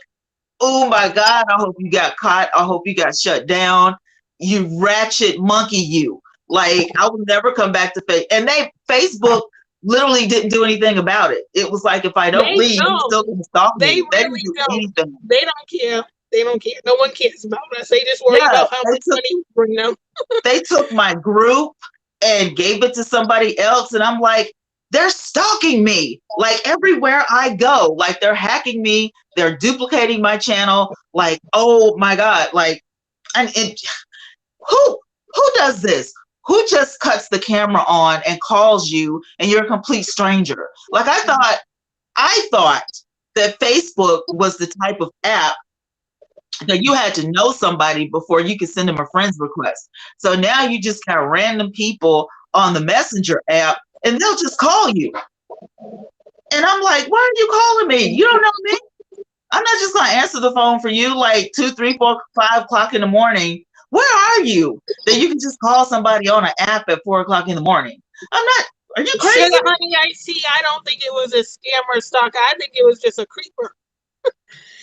Oh my God, I hope you got caught. I hope you got shut down. You ratchet monkey, you. Like, I will never come back to Facebook. And Facebook literally didn't do anything about it. It was like, if I don't They leave, you're don't. still going to stalk They me. They didn't really do don't. anything. They don't care. They don't care. No one cares about us. They just worry Yeah, about how much money we bring them. they took my group and gave it to somebody else. And I'm like, they're stalking me. Like, everywhere I go, like, they're hacking me. They're duplicating my channel. Like, oh my God. Like, and who does this? Who just cuts the camera on and calls you and you're a complete stranger? Like, I thought that Facebook was the type of app that you had to know somebody before you could send them a friend's request. So now you just got random people on the Messenger app and they'll just call you. And I'm like, why are you calling me? You don't know me. I'm not just gonna answer the phone for you like 2, 3, 4, 5 o'clock in the morning. Where are you? That you can just call somebody on an app at 4 o'clock in the morning. I'm not. Are you Sugar crazy? honey, I see. I don't think it was a scammer stalker. I think it was just a creeper.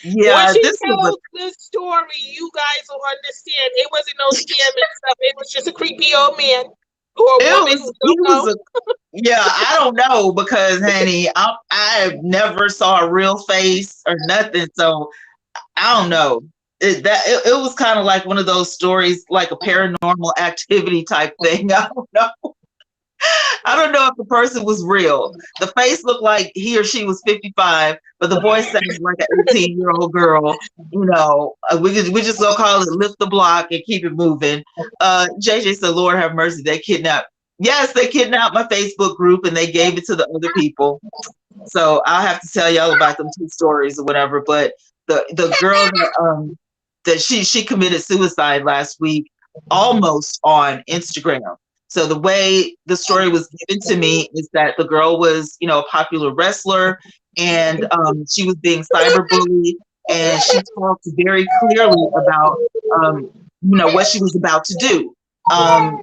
When Yeah, she this was tells this story, you guys will understand. It wasn't no scam and stuff. It was just a creepy old man or a woman. We he don't was know. a yeah. I don't know because honey, I never saw a real face or nothing. So I don't know. It was kind of like one of those stories, like a paranormal activity type thing. I don't know. I don't know if the person was real. The face looked like he or she was 55, but the voice sounded like an 18-year-old girl. We just gonna call it lift the block and keep it moving. JJ said, "Lord have mercy, they kidnapped." Yes, they kidnapped my Facebook group and they gave it to the other people. So I'll have to tell y'all about them two stories or whatever. But the girl that she committed suicide last week, almost on Instagram. So the way the story was given to me is that the girl was, a popular wrestler, and she was being cyberbullied, and she talked very clearly about, what she was about to do.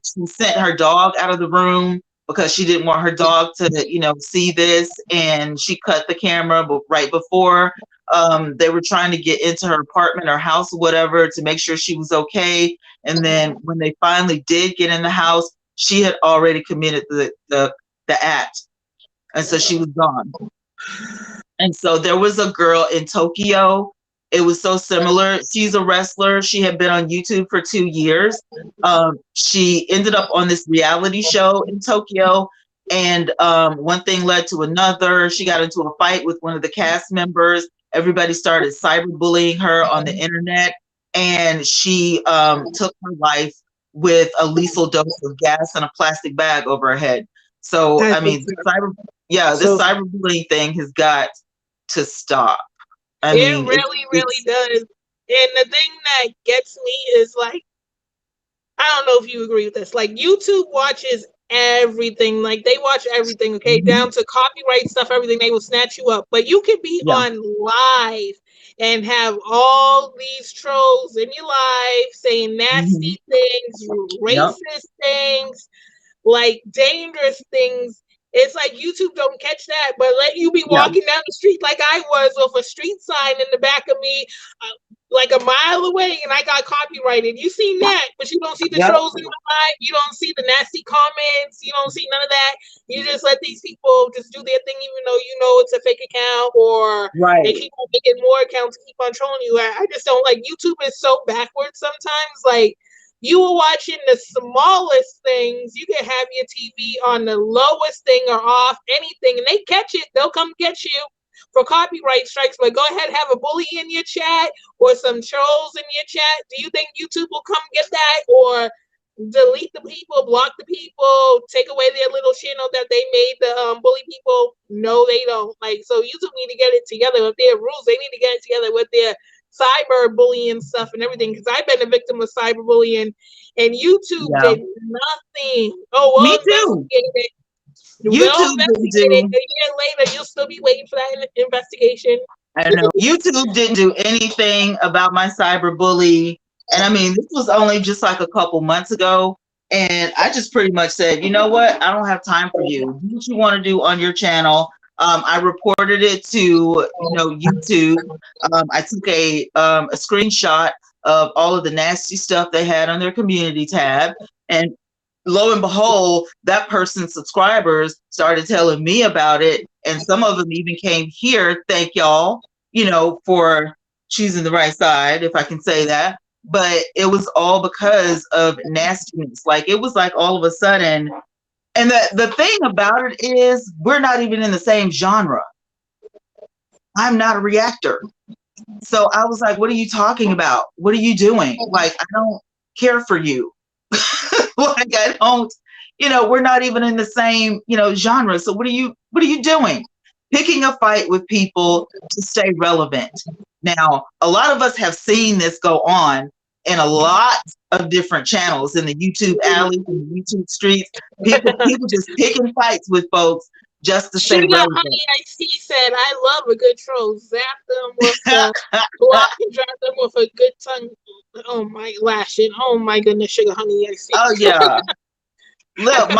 She sent her dog out of the room because she didn't want her dog to, see this, and she cut the camera right before they were trying to get into her apartment or house or whatever to make sure she was okay. And then when they finally did get in the house, she had already committed the act, and so she was gone. And so there was a girl in Tokyo. It was so similar. She's a wrestler. She had been on YouTube for 2 years. She ended up on this reality show in Tokyo, and one thing led to another. She got into a fight with one of the cast members. Everybody started cyberbullying her on the internet, and she took her life with a lethal dose of gas in a plastic bag over her head. So, I mean, this cyberbullying thing has got to stop. It really, really does. And the thing that gets me is like, I don't know if you agree with this. Like, YouTube watches everything. Like, they watch everything, okay? Mm-hmm. Down to copyright stuff, everything. They will snatch you up. But you can be on live and have all these trolls in your life saying nasty things, racist things, like dangerous things. It's like YouTube don't catch that, but let you be walking down the street like I was with a street sign in the back of me, like a mile away, and I got copyrighted. You seen that, but you don't see the trolls in my life. You don't see the nasty comments. You don't see none of that. You just let these people just do their thing, even though you know it's a fake account, or they keep on making more accounts, keep on trolling you. I just don't like YouTube is so backwards sometimes. Like, you were watching the smallest things. You can have your TV on the lowest thing or off anything, and they catch it. They'll come get you for copyright strikes. But go ahead, have a bully in your chat or some trolls in your chat. Do you think YouTube will come get that, or delete the people, block the people, take away their little channel that they made the bully people? No, they don't. Like, so YouTube need to get it together with their rules. They need to get it together with their cyberbullying stuff and everything, because I've been a victim of cyberbullying, and YouTube did nothing. Oh, well, me too. YouTube investigate it. A year later, you'll still be waiting for that investigation. I know. YouTube didn't do anything about my cyberbully, and I mean, this was only just like a couple months ago, and I just pretty much said, you know what? I don't have time for you. Do what you want to do on your channel. I reported it to YouTube. I took a screenshot of all of the nasty stuff they had on their community tab, and lo and behold, that person's subscribers started telling me about it, and some of them even came here. Thank y'all, for choosing the right side, if I can say that. But it was all because of nastiness. Like, it was like all of a sudden. And the thing about it is, we're not even in the same genre. I'm not a reactor. So I was like, what are you talking about? What are you doing? Like, I don't care for you. Like, I don't, we're not even in the same, genre. So what are you doing? Picking a fight with people to stay relevant. Now, a lot of us have seen this go on in a lot of different channels, in the YouTube alleys, in the YouTube streets. People just picking fights with folks just to stay relevant. Honey, I see said, I love a good troll. Zap them with the block and drop them with a good tongue. Oh my lashing. Oh my goodness, Sugar Honey, I see. Oh yeah. Look,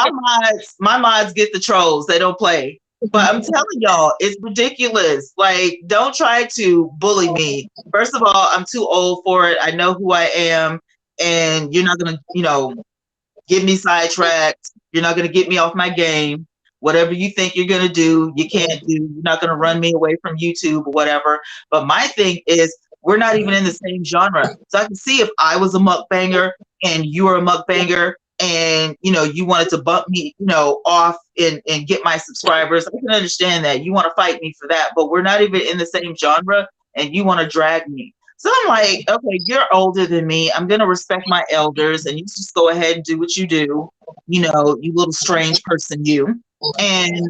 my mods get the trolls. They don't play. But I'm telling y'all, it's ridiculous. Like, don't try to bully me. First of all, I'm too old for it. I know who I am, and you're not gonna, get me sidetracked. You're not gonna get me off my game. Whatever you think you're gonna do, you can't do. You're not gonna run me away from YouTube or whatever. But my thing is, we're not even in the same genre. So I can see if I was a mukbanger and you were a mukbanger, and you wanted to bump me off and get my subscribers. I can understand that you want to fight me for that, but we're not even in the same genre and you want to drag me. So I'm like, okay, you're older than me. I'm going to respect my elders and you just go ahead and do what you do, you little strange person, you. And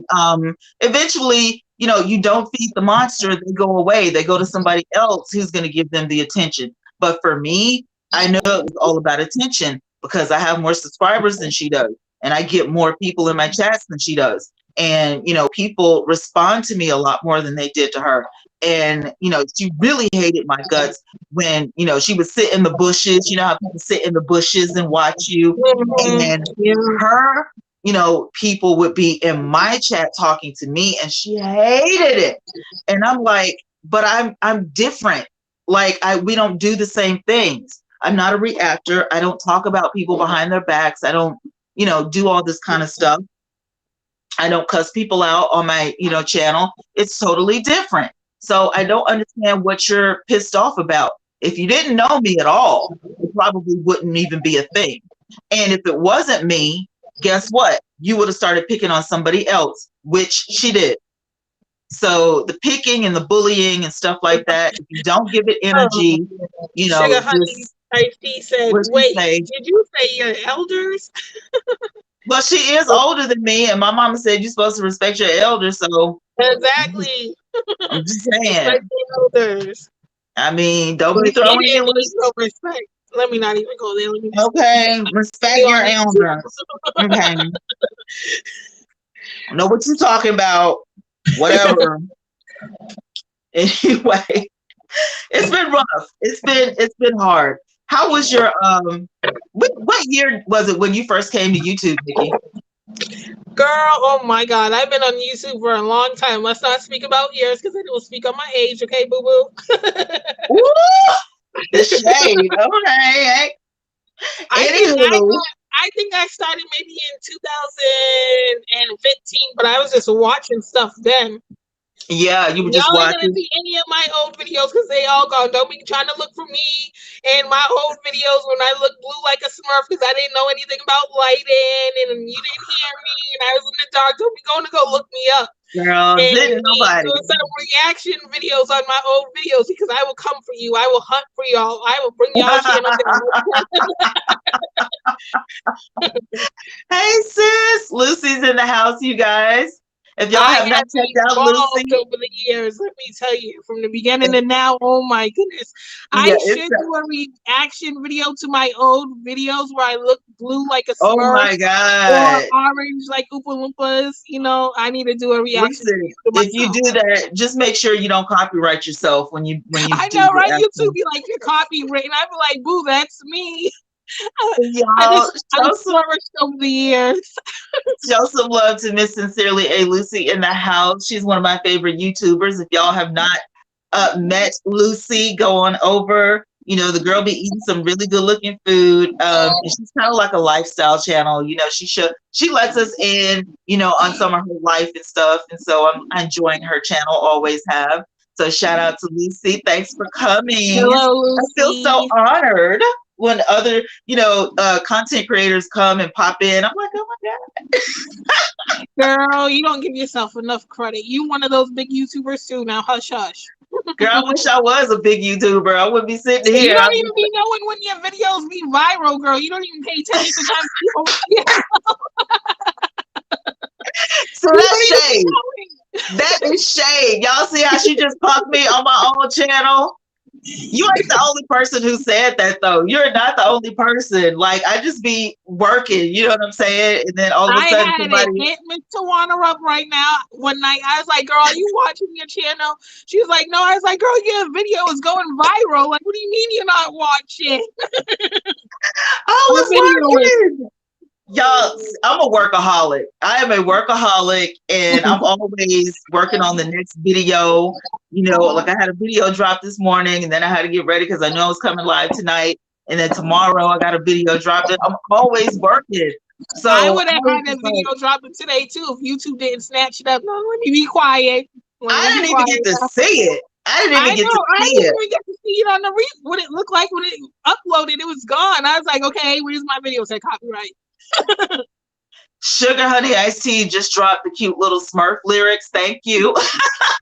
eventually, you don't feed the monster, they go away, they go to somebody else who's going to give them the attention. But for me, I know it was all about attention because I have more subscribers than she does, and I get more people in my chats than she does. And people respond to me a lot more than they did to her. And she really hated my guts when she would sit in the bushes. You know how people sit in the bushes and watch you, and her people would be in my chat talking to me, and she hated it. And I'm like, but I'm different. Like we don't do the same things. I'm not a reactor. I don't talk about people behind their backs. I don't, do all this kind of stuff. I don't cuss people out on my, channel. It's totally different. So I don't understand what you're pissed off about. If you didn't know me at all, it probably wouldn't even be a thing. And if it wasn't me, guess what? You would have started picking on somebody else, which she did. So the picking and the bullying and stuff like that, if you don't give it energy, Sugar Honey, she said, wait, did you say your elders? Well, she is older than me, and my mama said you're supposed to respect your elders. So exactly, I'm just saying. Respect your elders. I mean, don't be throwing in no respect. Let me not even go there. Okay, respect your elders. Okay, know what you're talking about. Whatever. Anyway, it's been rough. It's been hard. How was your what year was it when you first came to YouTube, Nikki? Girl, oh my God, I've been on YouTube for a long time. Let's not speak about years because it will speak on my age, okay, boo boo? Ooh, the shade, okay. I think I started maybe in 2015, but I was just watching stuff then. Yeah, you were just watching. Y'all ain't gonna see any of my old videos because they all gone. Don't be trying to look for me and my old videos when I look blue like a Smurf because I didn't know anything about lighting and you didn't hear me and I was in the dark. Don't be going to go look me up. Girl, didn't nobody. Do some reaction videos on my old videos because I will come for you. I will hunt for y'all. I will bring y'all channel down. Hey sis, Lucy's in the house, you guys. If y'all have not checked out Lucy over the years, let me tell you, from the beginning to now, oh my goodness. I should do a reaction video to my old videos where I look blue like a Smurf. Oh my God. Or orange like Oompa Loompas. I need to do a reaction. If you do that, just make sure you don't copyright yourself when you I know, right? YouTube be like, you're copywritten. I'd be like, boo, that's me. Y'all, I've flourished over the years. Show some love to Miss Sincerely A. Lucy in the house. She's one of my favorite YouTubers. If y'all have not met Lucy, go on over. The girl be eating some really good looking food. And she's kind of like a lifestyle channel. She lets us in, on some of her life and stuff. And so I'm enjoying her channel, always have. So shout out to Lucy. Thanks for coming. Hello, Lucy. I feel so honored when other, content creators come and pop in. I'm like, oh my God. Girl, you don't give yourself enough credit. You one of those big YouTubers too. Now hush hush. Girl, I wish I was a big YouTuber. I wouldn't be sitting here. You don't even be knowing when your videos be viral, girl. You don't even pay attention to people. So that's shade. That is shade. Y'all see how she just punked me on my own channel? You ain't the only person who said that, though. You're not the only person. Like, I just be working, you know what I'm saying? And then all of a sudden, somebody hit Mr. Warner up right now one night. I was like, girl, are you watching your channel? She was like, no. I was like, girl, your video is going viral. Like, what do you mean you're not watching? I was working. Y'all, I'm a workaholic. I am a workaholic, and I'm always working on the next video. Like I had a video drop this morning, and then I had to get ready because I know it's coming live tonight. And then tomorrow I got a video dropped. I'm always working. So I would have had that video dropping today too if YouTube didn't snatch it up. No, let me be quiet. I didn't even get to see it. I didn't even get to see it on the what it looked like when it uploaded. It was gone. I was like, okay, where's my video? Say copyright. Sugar Honey Iced Tea just dropped the cute little Smurf lyrics. Thank you.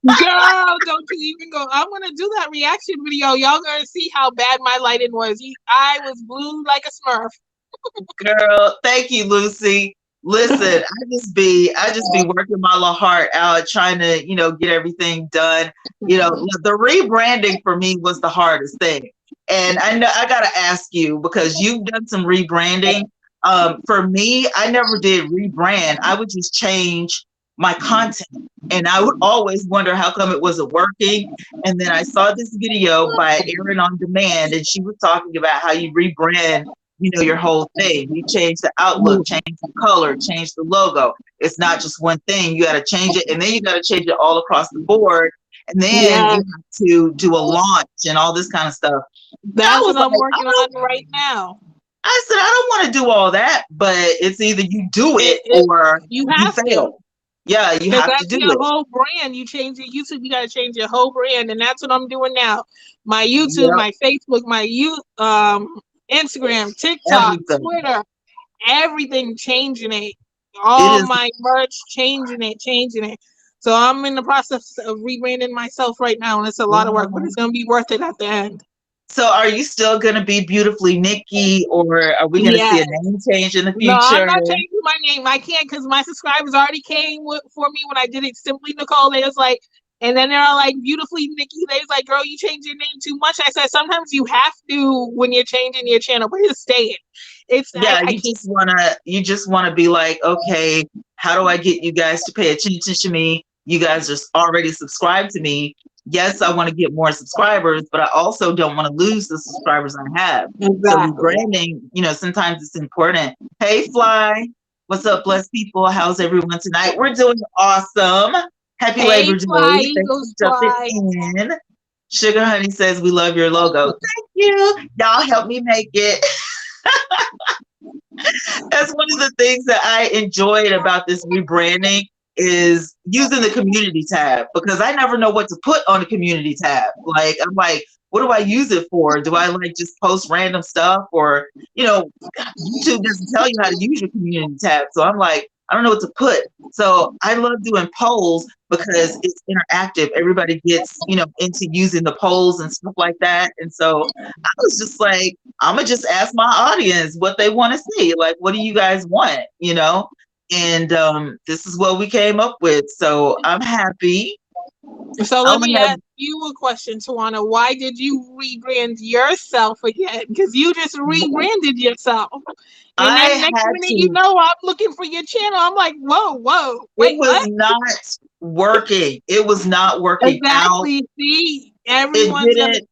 Girl, don't you even go. I'm gonna do that reaction video. Y'all gonna see how bad my lighting was. I was blue like a Smurf. Girl, thank you, Lucy. Listen, I just be working my little heart out trying to, get everything done. The rebranding for me was the hardest thing. And I know I gotta ask you because you've done some rebranding. For me, I never did rebrand. I would just change my content. And I would always wonder how come it wasn't working. And then I saw this video by Erin on Demand, and she was talking about how you rebrand your whole thing. You change the outlook, change the color, change the logo. It's not just one thing. You got to change it, and then you got to change it all across the board. And then Yeah, you have to do a launch and all this kind of stuff. I that's was what like, I'm working on right now. I said, I don't want to do all that, but it's either you do it It or you you have to. fail. Yeah, you Because have to that's do your it. whole brand. You change your YouTube, you got to change your whole brand, and that's what I'm doing now. My YouTube, Yep, my Facebook, my Instagram, TikTok, everything. Twitter, everything changing it. It All is. my merch changing it. So I'm in the process of rebranding myself right now, and it's a lot of work, but it's gonna be worth it at the end. So, are you still going to be Beautifully Nikki, or are we going to see Yeah. a name change in the No, I'm future? not changing my name. I can't because my subscribers already came for me when I did it simply Nicole. They was like, and then they're all like, Beautifully Nikki. They was like, girl, you changed your name too much. I said, sometimes you have to when you're changing your channel, but it's staying. Yeah, I you can't. just wanna be like, okay, how do I get you guys to pay attention to me? You guys are already subscribed to me. Yes, I want to get more subscribers, but I also don't want to lose the subscribers I have. So Exactly. rebranding, sometimes it's important. Hey, Fly, what's up, blessed people? How's everyone tonight? We're doing awesome. Happy Hey, Labor Day. fly, Thanks for Eagles jumping fly. in. Sugar Honey says we love your logo. Thank you. Y'all help me make it. That's one of the things that I enjoyed about this rebranding is using the community tab because I never know what to put on the community tab. Like I'm like, what do I use it for? Do I like just post random stuff or YouTube doesn't tell you how to use your community tab. So I'm like, I don't know what to put. So I love doing polls because it's interactive. Everybody gets, into using the polls and stuff like that. And so I was just like, I'm gonna just ask my audience what they want to see. Like, what do you guys want? And this is what we came up with. So I'm happy. So I let only me have ask you a question, Tawana. Why did you rebrand yourself again? Because you just rebranded yourself. And then I next had minute, to. I'm looking for your channel. I'm like, whoa, It wait, was what? not working. It was not working out. Exactly. See, It everyone's gonna. didn't.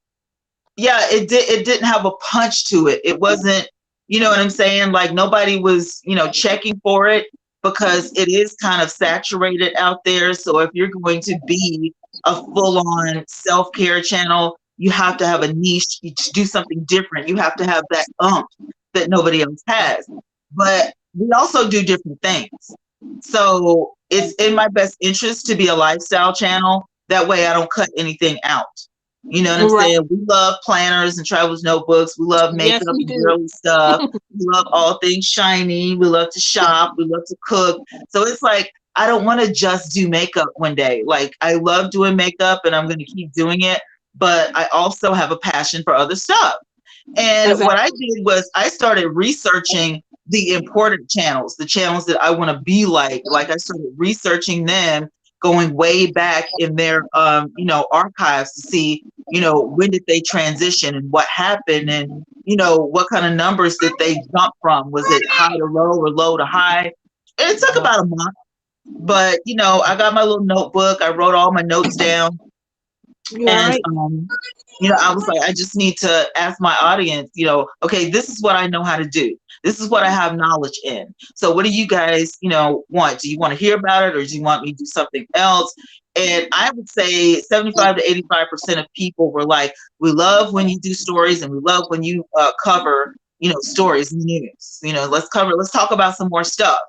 Yeah, it didn't have a punch to it. It wasn't, you know what I'm saying? Like nobody was, checking for it because it is kind of saturated out there. So if you're going to be a full-on self-care channel, you have to have a niche, you do something different. You have to have that that nobody else has. But we also do different things. So it's in my best interest to be a lifestyle channel. That way I don't cut anything out. You know what I'm Right. saying? We love planners and travelers notebooks. We love Yes, makeup we and do. girly stuff. We love all things shiny. We love to shop. We love to cook. So it's like, I don't want to just do makeup one day. Like, I love doing makeup and I'm going to keep doing it. But I also have a passion for other stuff. And what I Exactly. did was I started researching the important channels, the channels that I want to be like. Like I started researching them, going way back in their archives to see, when did they transition and what happened and what kind of numbers did they jump from? Was it high to low or low to high? And it took about a month. But I got my little notebook. I wrote all my notes down You're and right. I was like, I just need to ask my audience, okay, this is what I know how to do. This is what I have knowledge in. So what do you guys, want? Do you want to hear about it or do you want me to do something else? And I would say 75 to 85% of people were like, we love when you do stories and we love when you cover, stories and news. Let's talk about some more stuff.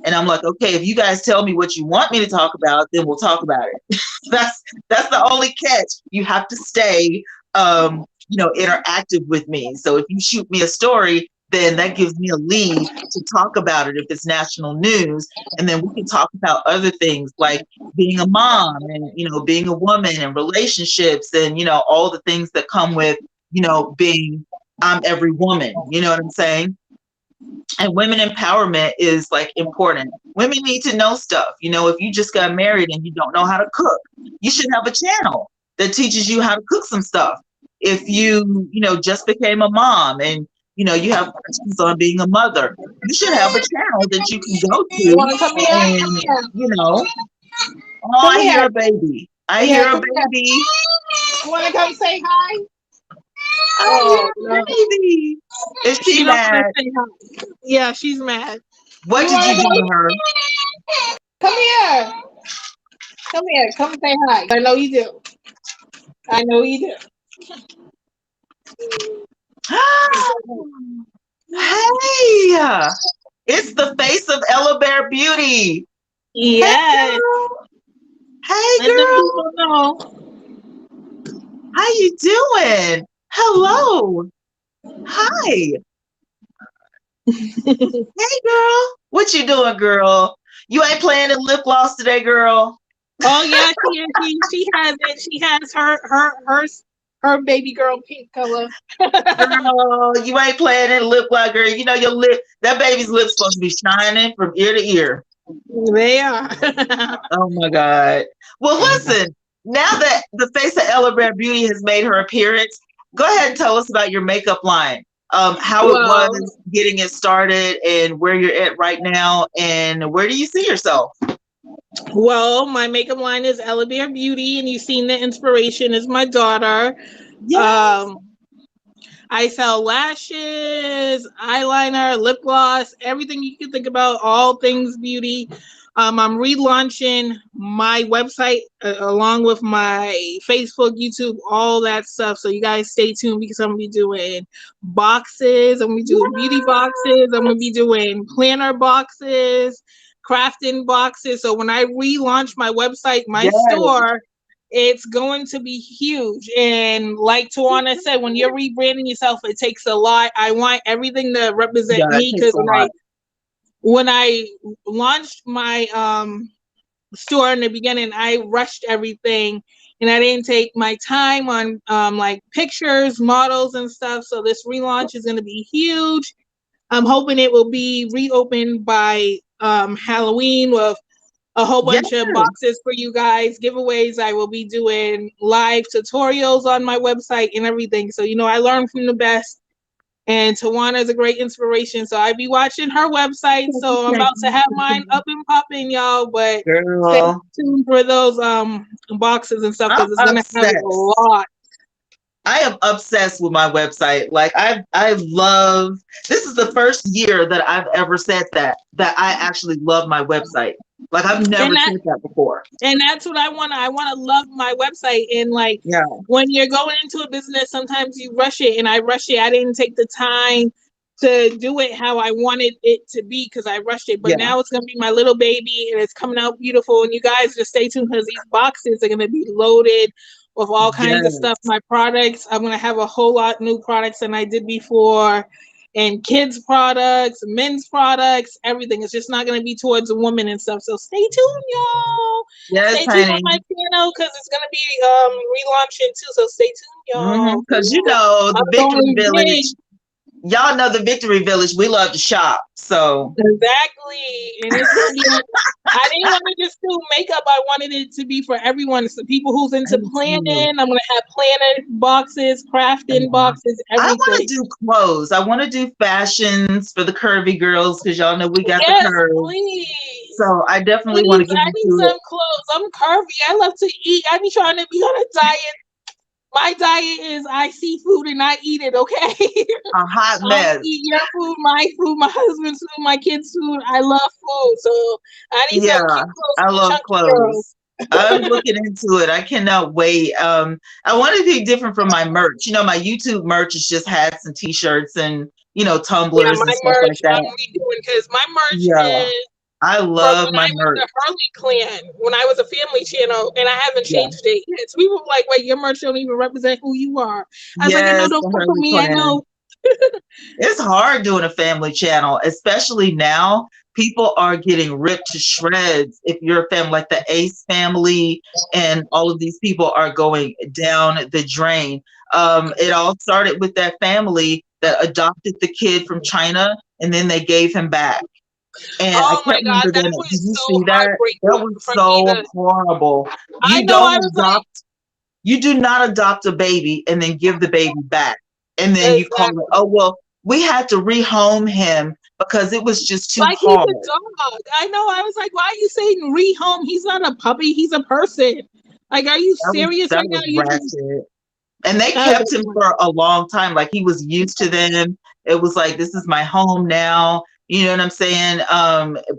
And I'm like, okay, if you guys tell me what you want me to talk about, then we'll talk about it. That's the only catch. You have to stay interactive with me. So if you shoot me a story then that gives me a lead to talk about it if it's national news. And then we can talk about other things like being a mom and, being a woman and relationships and, all the things that come with, being I'm every woman. You know what I'm saying? And women empowerment is like important. Women need to know stuff. If you just got married and you don't know how to cook, you should have a channel that teaches you how to cook some stuff. If you just became a mom and you have questions on being a mother, you should have a channel that you can go You to want to come here? Come and here. oh, Come I hear here. a baby. I Yeah, hear a come here. baby. You want to come say hi? I hear Oh, a no. baby. Is She she don't want mad? to say hi. Yeah, she's mad. What You did want you to do to come? her? Come here. Come here. Come say hi. I know you do. I know you do. Hey, it's the face of Ella Bear Beauty. Hey, Yes. girl. Hey, Let the girl. people know. How you doing? Hello. Hi. Hey, girl. What you doing, girl? You ain't playing in lip gloss today, girl. Oh yeah, she is. She has it. She has her baby girl pink color. Girl, you ain't playing in lip gloss, girl. Your lip, that baby's lips supposed to be shining from ear to ear. They are. Oh my God. Well, listen, now that the face of Ella Bear Beauty has made her appearance, go ahead and tell us about your makeup line. How it Well, was getting it started and where you're at right now and where do you see yourself? well, my makeup line is Ella Bear Beauty, and you've seen the inspiration is my daughter. Yes. Um, I sell lashes, eyeliner, lip gloss, everything you can think about, all things beauty. I'm relaunching my website along with my Facebook, YouTube, all that stuff. So you guys stay tuned because I'm gonna be doing boxes. I'm gonna be doing beauty boxes. I'm gonna be doing planner boxes, crafting boxes. So when I relaunch my website, my Yes. store, it's going to be huge. And like Tawana said, when you're rebranding yourself, it takes a lot. I want everything to represent Yeah, it me takes because a lot. when I launched my store in the beginning, I rushed everything and I didn't take my time on like pictures, models, and stuff. So this relaunch is going to be huge. I'm hoping it will be reopened by Halloween with a whole Yes. bunch of boxes for you guys, giveaways. I will be doing live tutorials on my website and everything. So, I learn from the best. And Tawana is a great inspiration. So I be watching her website. So I'm about to have mine up and popping, y'all. But stay Girl, tuned for those boxes and stuff I'm because it's gonna have a obsessed. lot. I am obsessed with my website. Like I love this is the first year that I've ever said that I actually love my website. Like I've never And that said that before. and that's what I want. I want to love my website. And like Yeah. when you're going into a business, sometimes you rush it, and I rush it. I didn't take the time to do it how I wanted it to be because I rushed it. But Yeah. now it's gonna be my little baby, and it's coming out beautiful. And you guys just stay tuned because these boxes are gonna be loaded with all kinds of stuff. Yes. My products, I'm gonna have a whole lot new products than I did before. And kids products, men's products, everything. It's just not going to be towards a woman and stuff. So stay tuned, y'all. Yes, Stay tuned on honey. my channel because it's going to be relaunching too. So stay tuned, y'all. Because I'm the Victory going big. Village, y'all know the Victory Village, we love to shop. So Exactly. And it's going to be, I didn't want to just do makeup. I wanted it to be for everyone. It's the people who's into planning. I'm going to have planner boxes, crafting boxes, I want to everything. do clothes. I want to do fashions for the curvy girls because y'all know we got the Yes, curves. please. So I definitely want Please, to get I need into it. some clothes. I'm curvy. I love to eat. I be trying to be on a diet. My diet is I see food and I eat it, okay? A hot I mess. eat your food, my husband's food, my kids' food. I love food. So I need Yeah, some cute clothes I for the love chunky girls. clothes. I'm looking into it. I cannot wait. I want to be different from my merch. My YouTube merch is just hats and t-shirts and Yeah, tumblers and my stuff like merch, I'm that. redoing because my merch Yeah, is I from love when my I was merch. the Hurley Clan, when I was a family channel, and I haven't Yeah. changed it yet. So people were like, wait, your merch don't even represent who you are. I was like, I know, Yes, don't the fuck with Hurley me. I Clan. know It's hard doing a family channel, especially now. People are getting ripped to shreds. If you're a family like the Ace family, and all of these people are going down the drain. It all started with that family that adopted the kid from China, and then they gave him back. And I Oh my can't God, remember their that name. Did was you so see that? That heartbreaking was for me so to. horrible. I You know. don't I was like, adopt you do not adopt a baby and then give the baby back. And then you call it, exactly. oh, well, we had to rehome him because it was just too Like he's hard. a dog. I know. I was like, why are you saying rehome? He's not a puppy. He's a person. Like, are you serious That right now? was You just. ratchet. And they I was kept him like, for a long time. Like he was used to them. It was like, this is my home now. You know what I'm saying?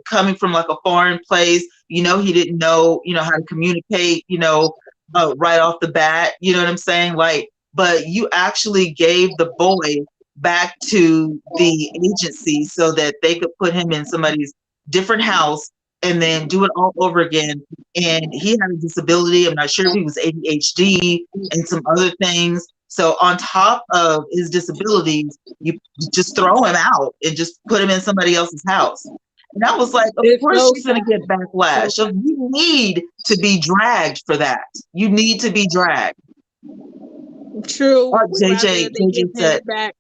Coming from like a foreign place, he didn't know, how to communicate, right off the bat. You know what I'm saying? Like, but you actually gave the boy back to the agency so that they could put him in somebody's different house and then do it all over again. And he had a disability. I'm not sure if he was ADHD and some other things. So on top of his disabilities, you just throw him out and just put him in somebody else's house. And I was like, of it's course so you're going to get sad. So backlash. sad. You need to be dragged for that. You need to be dragged. True. Would rather they give JJ said, him back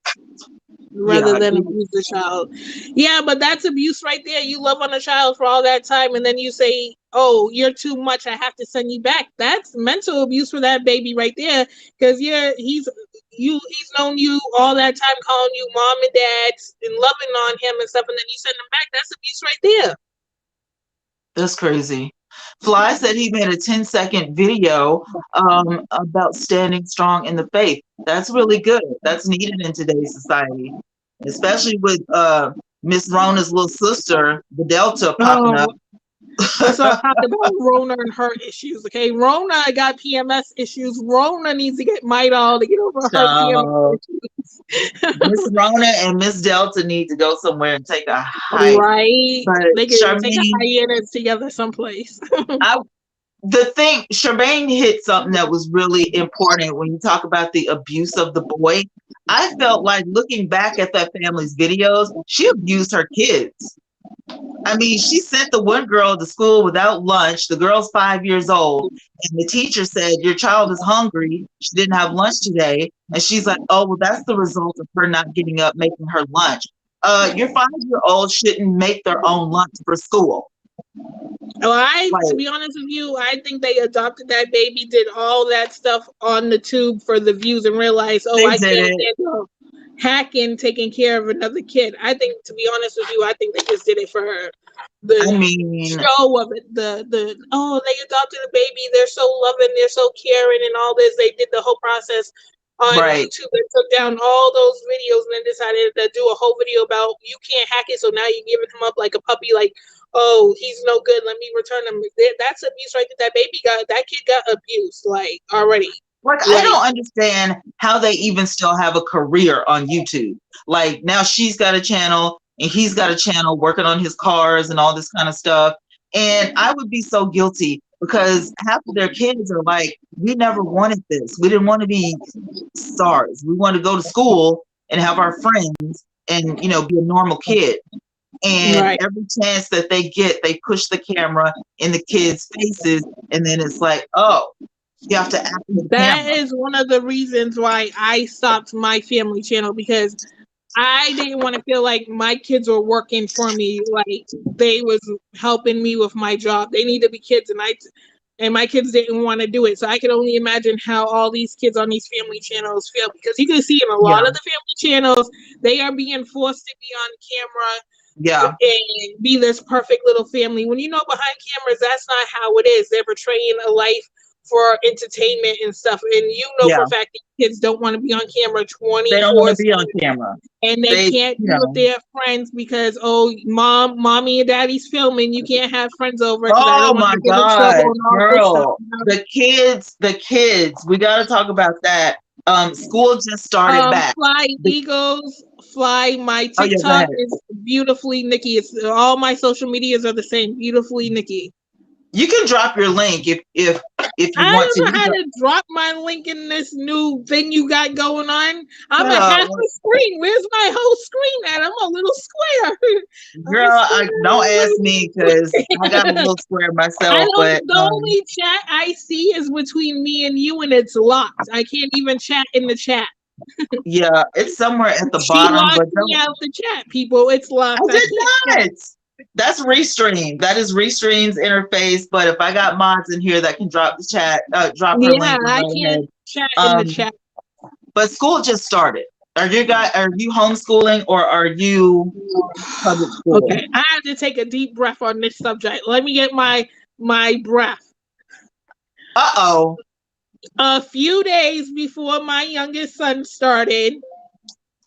rather yeah, than abuse the child. Yeah, but that's abuse right there. You love on a child for all that time, and then you say, "Oh, you're too much. I have to send you back." That's mental abuse for that baby right there, because he's known you all that time, calling you mom and dad, and loving on him and stuff, and then you send him back. That's abuse right there. that's crazy. Fly said he made a 10-second video about standing strong in the faith. That's really good. That's needed in today's society, especially with Miss Rona's little sister, the Delta, popping up. Oh, let's not talk about Rona and her issues, okay? Rona got PMS issues. Rona needs to get Midol to get over her PMS So Miss issues. Rona and Miss Delta need to go somewhere and take a hike. Right? But They could take a Charmaine, hyenas together someplace. I Charmaine hit something that was really important when you talk about the abuse of the boy. I felt like looking back at that family's videos, she abused her kids. I mean, she sent the one girl to school without lunch. The girl's 5 years old. And the teacher said, your child is hungry. She didn't have lunch today. And she's like, oh, well, that's the result of her not getting up, making her lunch. Your 5-year-old shouldn't make their own lunch for school. Well, to Like, be honest with you, I think they adopted that baby, did all that stuff on the tube for the views, and realized, oh, they I did can't it. handle hacking taking care of another kid. I think, to be honest with you, I think they just did it for her. I The mean, show of it, the oh, they adopted a baby, they're so loving, they're so caring, and all this. They did the whole process on right. YouTube and took down all those videos, and then decided to do a whole video about you can't hack it, so now you're giving him up like a puppy, like, oh, he's no good, let me return him. That's abuse right there. That kid got abused, like, already. Like, I Like, don't understand how they even still have a career on YouTube. Like, now she's got a channel and he's got a channel working on his cars and all this kind of stuff. And I would be so guilty because half of their kids are like, we never wanted this. We didn't want to be stars. We wanted to go to school and have our friends and, be a normal kid. And right. every chance that they get, they push the camera in the kids' faces. And then it's like, oh, you have to act for the That camera. is one of the reasons why I stopped my family channel, because I didn't want to feel like my kids were working for me, like they was helping me with my job. They need to be kids, and my kids didn't want to do it. So I can only imagine how all these kids on these family channels feel, because you can see in a lot Yeah. of the family channels, they are being forced to be on camera. Yeah. And be this perfect little family. When you know behind cameras, that's not how it is. They're portraying a life for entertainment and stuff. And you know for Yeah. a fact that kids don't want to be on camera They don't want to 24/7. be on camera. And they can't be with their friends because, oh, mommy and daddy's filming. You can't have friends over because I Oh don't want my to get in trouble God, and all this stuff. girl. The kids, we got to talk about that. School just started back. Fly Eagles, Fly. My Oh yeah, go TikTok ahead. is Beautifully Nikki. It's all my social medias are the same. Beautifully Nikki. You can drop your link if if you I want to. don't know how to drop my link in this new thing you got going on. I'm a half Girl, a screen. Where's my whole screen at? I'm a little square. I'm a don't ask me because I got a square. little square I myself, don't. but The only chat I see is between me and you, and it's locked. I can't even chat in the chat. yeah, it's somewhere at the She bottom. locked But me don't. out the chat, people. It's I locked. I did can't chat. not. That's Restream. That is Restream's interface. But if I got mods in here that can drop the chat, drop her Yeah, link, go I right can't ahead. chat in the Um, chat. but school just started. Are you homeschooling or are you public school? Okay, I have to take a deep breath on this subject. Let me get my breath. Uh-oh. A few days before my youngest son started, he was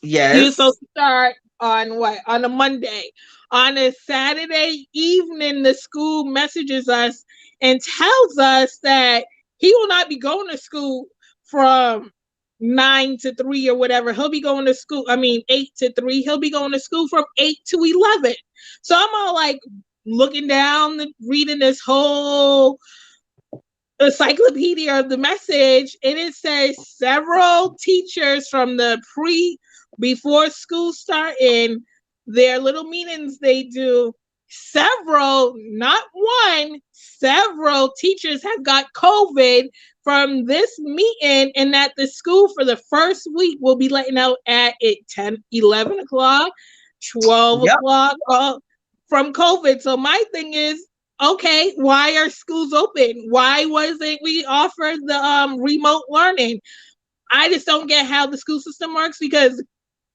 Yes. supposed to start on what? On a Monday. On a Saturday evening, the school messages us and tells us that he will not be going to school from 9 to 3 or whatever. He'll be going to school, 8 to 3. He'll be going to school from 8 to 11. So I'm all like looking down, reading this whole encyclopedia of the message, and it says several teachers from the before school start in their little meetings they do, several, not one, several teachers have got COVID from this meeting, and that the school for the first week will be letting out at 10, 11 o'clock, 12 Yep. o'clock from COVID. So my thing is, okay, why are schools open? Why wasn't we offered the remote learning? I just don't get how the school system works, because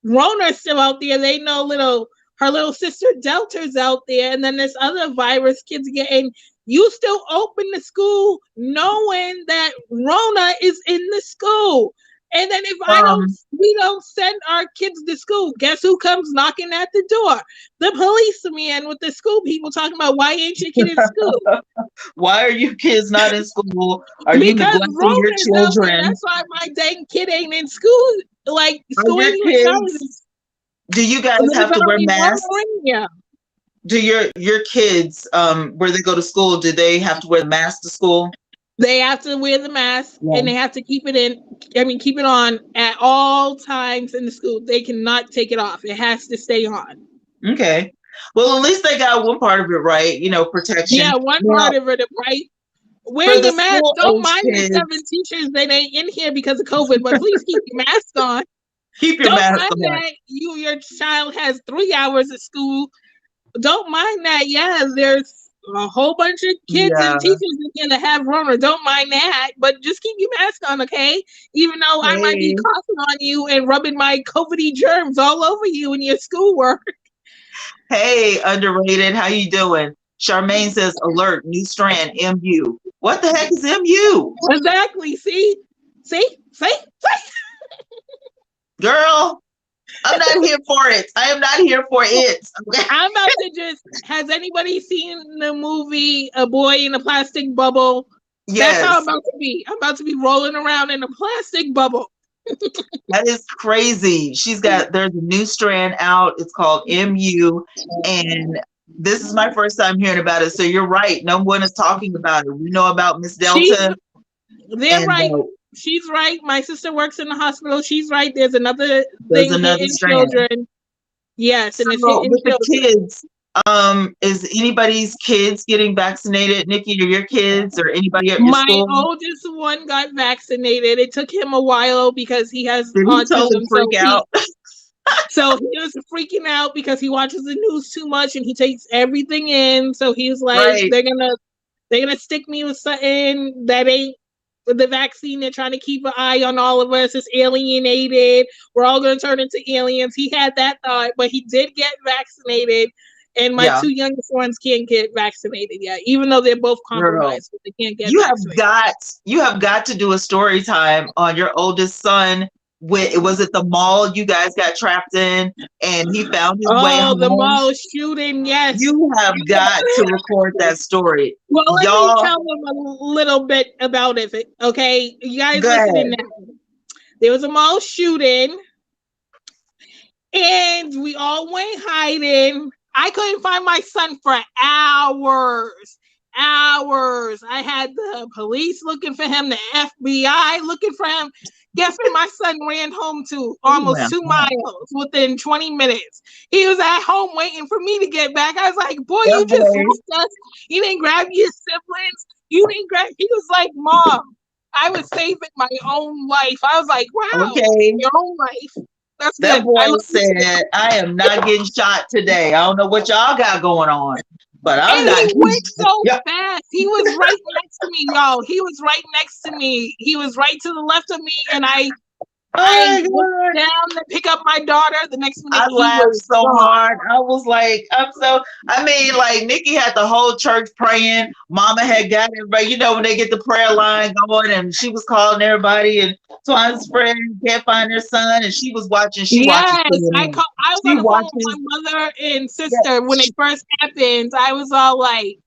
Rona's still out there. They know her little sister Delta's out there, and then this other virus kids getting. You still open the school knowing that Rona is in the school. And then if we don't send our kids to school, guess who comes knocking at the door? The policeman with the school people talking about, why ain't your kid in school? Why are you kids not in school? Are you Because neglecting your Rona is out there. children? That's why my dang kid ain't in school. Like, Are school your ain't even started. kids, do you guys There's have to wear only one masks? ring. Do your kids, where they go to school, do they have to wear the mask to school? They have to wear the mask, Yeah. and they have to keep it on at all times in the school. They cannot take it off. It has to stay on. Okay. Well, at least they got one part of it right, protection. Yeah, one Now, part of it, right? for Wear the your mask. school Don't age mind the kids, 7 teachers that ain't in here because of COVID, but please keep your mask on. keep your Don't mask mind on. that your child has 3 hours of school. Don't mind that. Yeah, there's a whole bunch of kids Yeah. and teachers in here that have Rona. Don't mind that, but just keep your mask on, okay? Even though I might be Hey. coughing on you and rubbing my COVID germs all over you in your schoolwork. Hey, underrated. How you doing? Charmaine says, alert, new strand, MU. What the heck is MU? Exactly. See? Girl, I'm not here for it. I am not here for it. Okay. I'm about to has anybody seen the movie A Boy in a Plastic Bubble? That's how I'm Yes, about to be. I'm about to be rolling around in a plastic bubble. that is crazy. There's a new strand out. It's called MU. And this is my first time hearing about it. So you're right. No one is talking about it. We know about Miss Delta. They're And right. She's right. My sister works in the hospital. She's right. There's another there's thing another hitting strand. children. Yes, and it's So hitting with the children. kids, is anybody's kids getting vaccinated, Nikki, or your kids, or anybody at your My school? oldest one got vaccinated. It took him a while because he has Did he totally autism. freak out? So he was freaking out because he watches the news too much and he takes everything in. So he was like, Right. they're gonna stick me with something that ain't the vaccine. They're trying to keep an eye on all of us. It's alienated. We're all gonna turn into aliens. He had that thought, but he did get vaccinated. And my Yeah. two youngest ones can't get vaccinated yet, even though they're both compromised, but they can't get vaccinated. You have got to do a story time on your oldest son. Was it the mall you guys got trapped in and he found his way Oh, the home? mall shooting, yes. You have got to record that story. Well, let me Y'all, tell them a little bit about it. Okay, you guys go listening ahead. now. There was a mall shooting, and we all went hiding. I couldn't find my son for hours. hours. I had the police looking for him, the FBI looking for him. Guess where my son ran home to? Almost 2 miles within 20 minutes. He was at home waiting for me to get back. I was like, boy, That you just boy. left us. You didn't grab your siblings. You didn't grab. He was like, Mom, I was saving my own life. I was like, wow, Okay. your own life. That's That good. I boy love you too. said, I am not getting shot today. I don't know what y'all got going on, but I'm And not he getting went so shot. fast. He was right next to me, y'all. He was right next to me. He was right to the left of me, and I Oh my went God. down to pick up my daughter. The next minute, I he laughed was so gone. hard. I was like, I mean, like Nikki had the whole church praying. Mama had got everybody, when they get the prayer line going, and she was calling everybody. And Twine's friend can't find their son, and she was watching. She watches Yes, CNN. I was She on the phone with watches. my mother and Yeah, sister when it first happened. I was all like,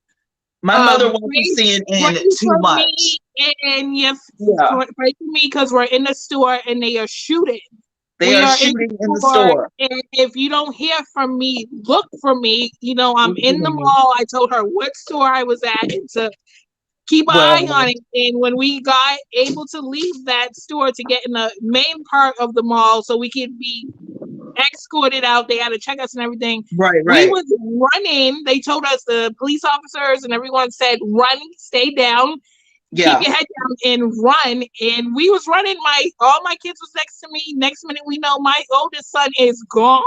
my mother watches pray CNN too for much. me, and yes, Yeah, pray for me because we're in the store and they are shooting. they We are are in shooting in the the store, store. and if you don't hear from me, look for me. I'm in the Mhm. mall. I told her what store I was at and to keep an eye Well, on it. And when we got able to leave that store to get in the main part of the mall so we could be escorted out, they had to check us and everything. right, We right. was running. They told us, the police officers and everyone said, run, stay down, keep Yeah, your head down and run. And we was running. All my kids was next to me. Next minute we know my oldest son is gone.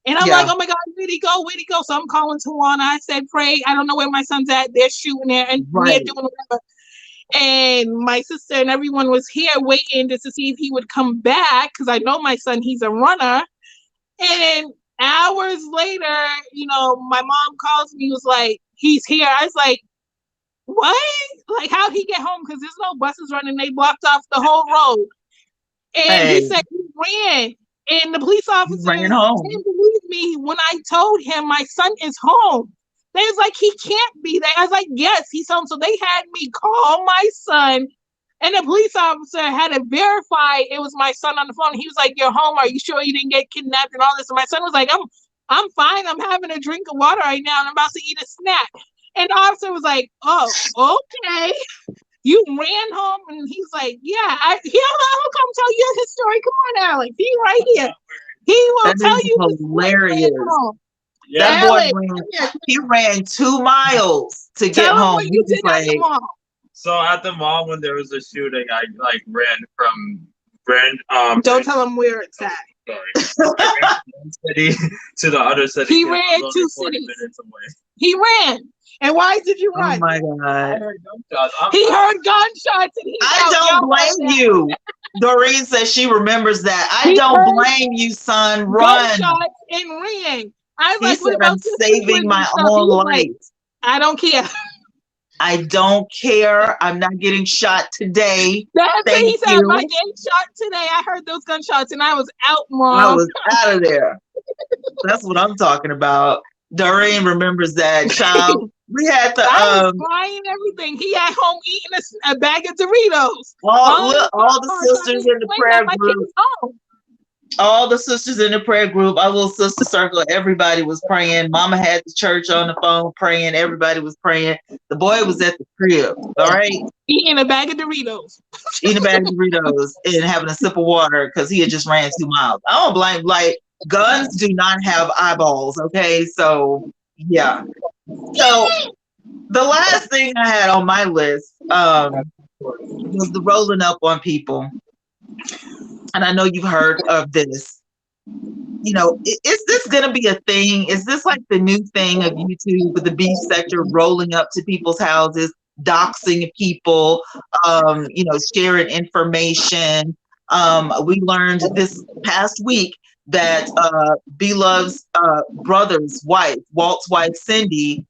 And I'm like, yeah, oh my God, where'd he go? Where'd he go? So I'm calling Tawana. I said, pray. I don't know where my son's at. They're shooting there and they're right. doing whatever. And my sister and everyone was here waiting just to see if he would come back because I know my son, he's a runner. And hours later, my mom calls me, was like, he's here. I was like, what? Like, how'd he get home? Because there's no buses running. They blocked off the whole road. And he Hey, said he ran. And the police he officers ran home. didn't believe me when I told him my son is home. They was like, he can't be there. I was like, yes, he's home. So they had me call my son. And the police officer had to verify it was my son on the phone. He was like, you're home. Are you sure you didn't get kidnapped and all this? And my son was like, I'm fine. I'm having a drink of water right now and I'm about to eat a snack. And the officer was like, oh, okay. You ran home, and he's like, yeah, he'll come tell you his story. Come on, Alex. He's right here. He will That tell is you his story ran hilarious. home. That Yeah. boy Alex, he ran 2 miles to get tell him home. what He you was did at the like, mall. So at the mall when there was a shooting, I like ran from Brand Don't tell him where it's at. sorry. I ran from one city to the other city. He 'cause ran I was only 2 40 cities. minutes away. He ran. And why did you oh run? my I God. heard gunshots. He heard gunshots and he's I out. don't Y'all heard blame that. you. Doreen says she remembers that. I He don't heard blame you, son. Run. gunshots and ran. I was He like, what said, I'm about your saving siblings and my stuff? He own was like, life. I don't care. I don't care. I'm not getting shot today. That's what Thank he said. I'm not you. getting shot today. I heard those gunshots and I was out, I Mom. was out of there. That's what I'm talking about. Doreen remembers that, child. We had the I was crying everything. He at home eating a bag of Doritos. all In all the car trying to sisters in the explain that prayer my kid group. was home. All the sisters in the prayer group, our little sister circle, everybody was praying. Mama had the church on the phone praying. Everybody was praying. The boy was at the crib, all right, Eating a bag of Doritos. eating a bag of Doritos and having a sip of water because he had just ran 2 miles. I don't blame, like, guns do not have eyeballs, okay? So, yeah. So, the last thing I had on my list was the rolling up on people. And I know you've heard of this. Is this going to be a thing? Is this like the new thing of YouTube with the beef sector rolling up to people's houses, doxing people, sharing information? We learned this past week that Beloved's brother's wife, Walt's wife, Cindy,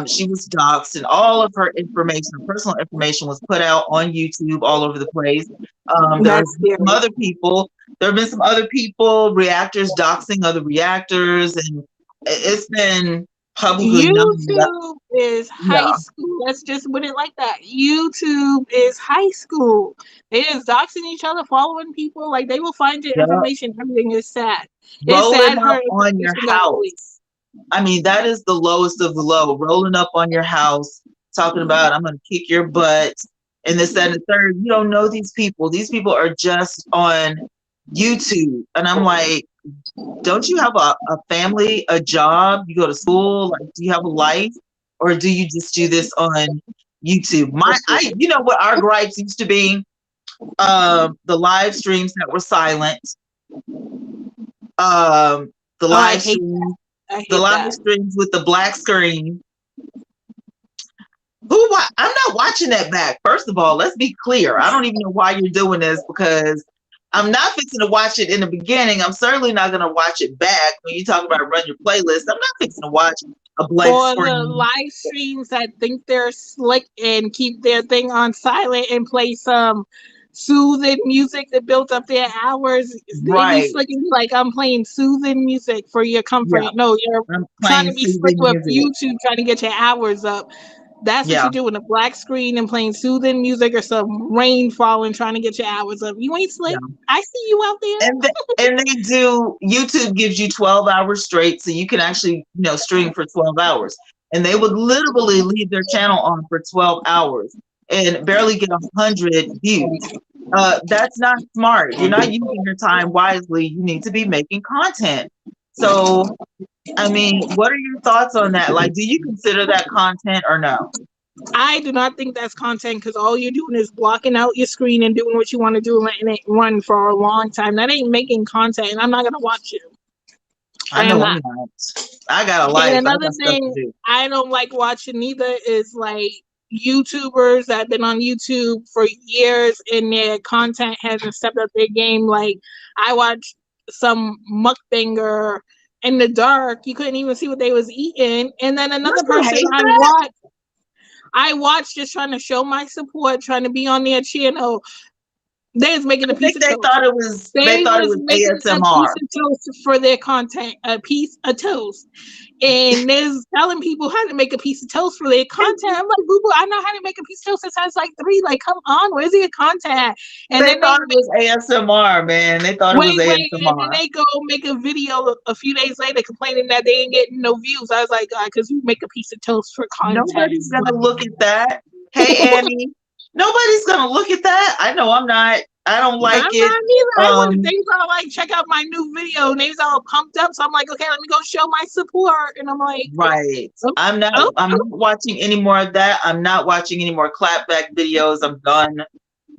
she was doxxed and all of her information, her personal information was put out on YouTube all over the place. That's Some other people. There have been some other people, reactors doxing other reactors, and it's been publicly known that, YouTube is high yeah, school. Let's just put it like that. YouTube is high school. They just doxing each other, following people. Like, they will find your yeah, information. Everything is sad. It's rolling sad her up on your information got leaked. house. I mean, that is the lowest of the low. Rolling up on your house, talking about I'm going to kick your butt and this, that, and the third. You don't know these people. These people are just on YouTube. And I'm like, don't you have a family, a job? You go to school? Like, do you have a life? Or do you just do this on YouTube? You know what our gripes used to be? The live streams that were silent. The live streams, with the black screen. I'm not watching that back. First of all, let's be clear. I don't even know why you're doing this, because I'm not fixing to watch it in the beginning. I'm certainly not going to watch it back. When you talk about run your playlist, I'm not fixing to watch a blank screen. For the live streams that think they're slick and keep their thing on silent and play some soothing music that built up their hours. Right. They be slick and be like, I'm playing soothing music for your comfort. Yeah. No, you're trying to be slick with YouTube, trying to get your hours up. That's what you do with a black screen and playing soothing music or some rain falling, trying to get your hours up. You ain't slick. Yeah. I see you out there. And they do. YouTube gives you 12 hours straight, so you can actually stream for 12 hours. And they would literally leave their channel on for 12 hours and barely get 100 views. That's not smart. You're not using your time wisely. You need to be making content. So, I mean, what are your thoughts on that? Like, do you consider that content or no? I do not think that's content, because all you're doing is blocking out your screen and doing what you want to do and letting it run for a long time. That ain't making content, and I'm not going to watch you. I know I'm not. I got a life. And another thing I don't like watching either is like YouTubers that have been on YouTube for years and their content hasn't stepped up their game. Like, I watched some mukbanger in the dark. You couldn't even see what they was eating. And then another person I watched just trying to show my support, trying to be on their channel. They was making a piece of toast. They thought it was ASMR. A piece of toast for their content, a piece of toast. And they're telling people how to make a piece of toast for their content. I'm like, boo boo, I know how to make a piece of toast since I was like 3. Like, come on, where's your content? And they thought it was ASMR, man. They thought it was ASMR. And then they go make a video a few days later complaining that they ain't getting no views. I was like, God, because you make a piece of toast for content. Nobody's gonna look at that. Hey, Annie. Nobody's gonna look at that. I know I'm not. I don't like it. Not either. I want things are like, check out my new video. And they's all pumped up. So I'm like, okay, let me go show my support. And I'm like, right. I'm not watching any more of that. I'm not watching any more clapback videos. I'm done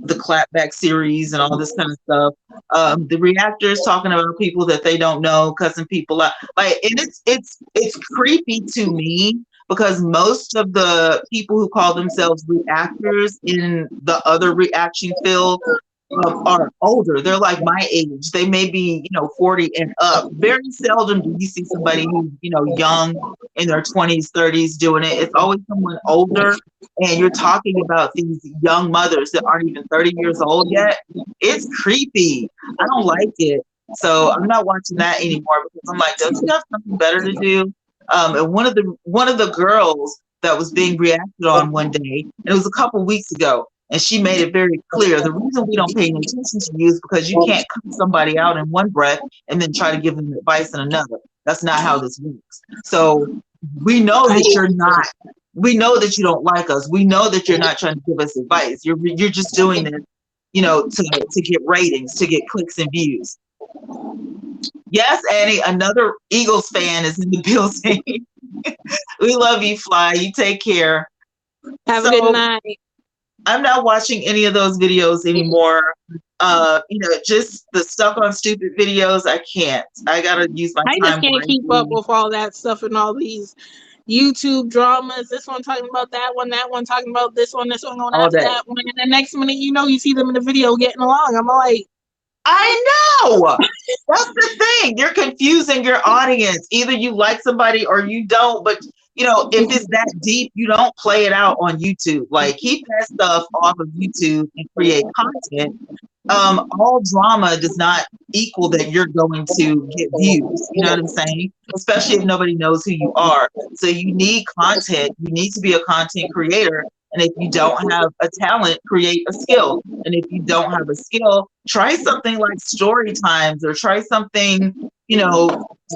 the clapback series and all this kind of stuff. The reactors talking about people that they don't know, cussing people out. Like, and it's creepy to me, because most of the people who call themselves reactors in the other reaction field are older. They're like my age. They may be, 40 and up. Very seldom do you see somebody who's, young in their 20s, 30s doing it. It's always someone older. And you're talking about these young mothers that aren't even 30 years old yet. It's creepy. I don't like it. So I'm not watching that anymore, because I'm like, don't you have something better to do? And one of the girls that was being reacted on one day, and it was a couple weeks ago, and she made it very clear, the reason we don't pay any attention to you is because you can't cut somebody out in one breath and then try to give them advice in another. That's not how this works. So we know that you're not. We know that you don't like us. We know that you're not trying to give us advice. You're just doing this, to get ratings, to get clicks and views. Yes, Annie, another Eagles fan is in the building. We love you, Fly. You take care. Have a good night. I'm not watching any of those videos anymore. Just the stuck on stupid videos. I can't. I gotta use my time. I just can't keep up with all that stuff and all these YouTube dramas. This one talking about that one talking about this one going after that one. And the next minute, you see them in the video getting along. I'm like, I know. That's the thing. You're confusing your audience. Either you like somebody or you don't. But if it's that deep, you don't play it out on YouTube. Like, keep that stuff off of YouTube and create content. All drama does not equal that you're going to get views. You know what I'm saying? Especially if nobody knows who you are. So you need content. You need to be a content creator. And if you don't have a talent, create a skill. And if you don't have a skill, Try something like story times, or try something,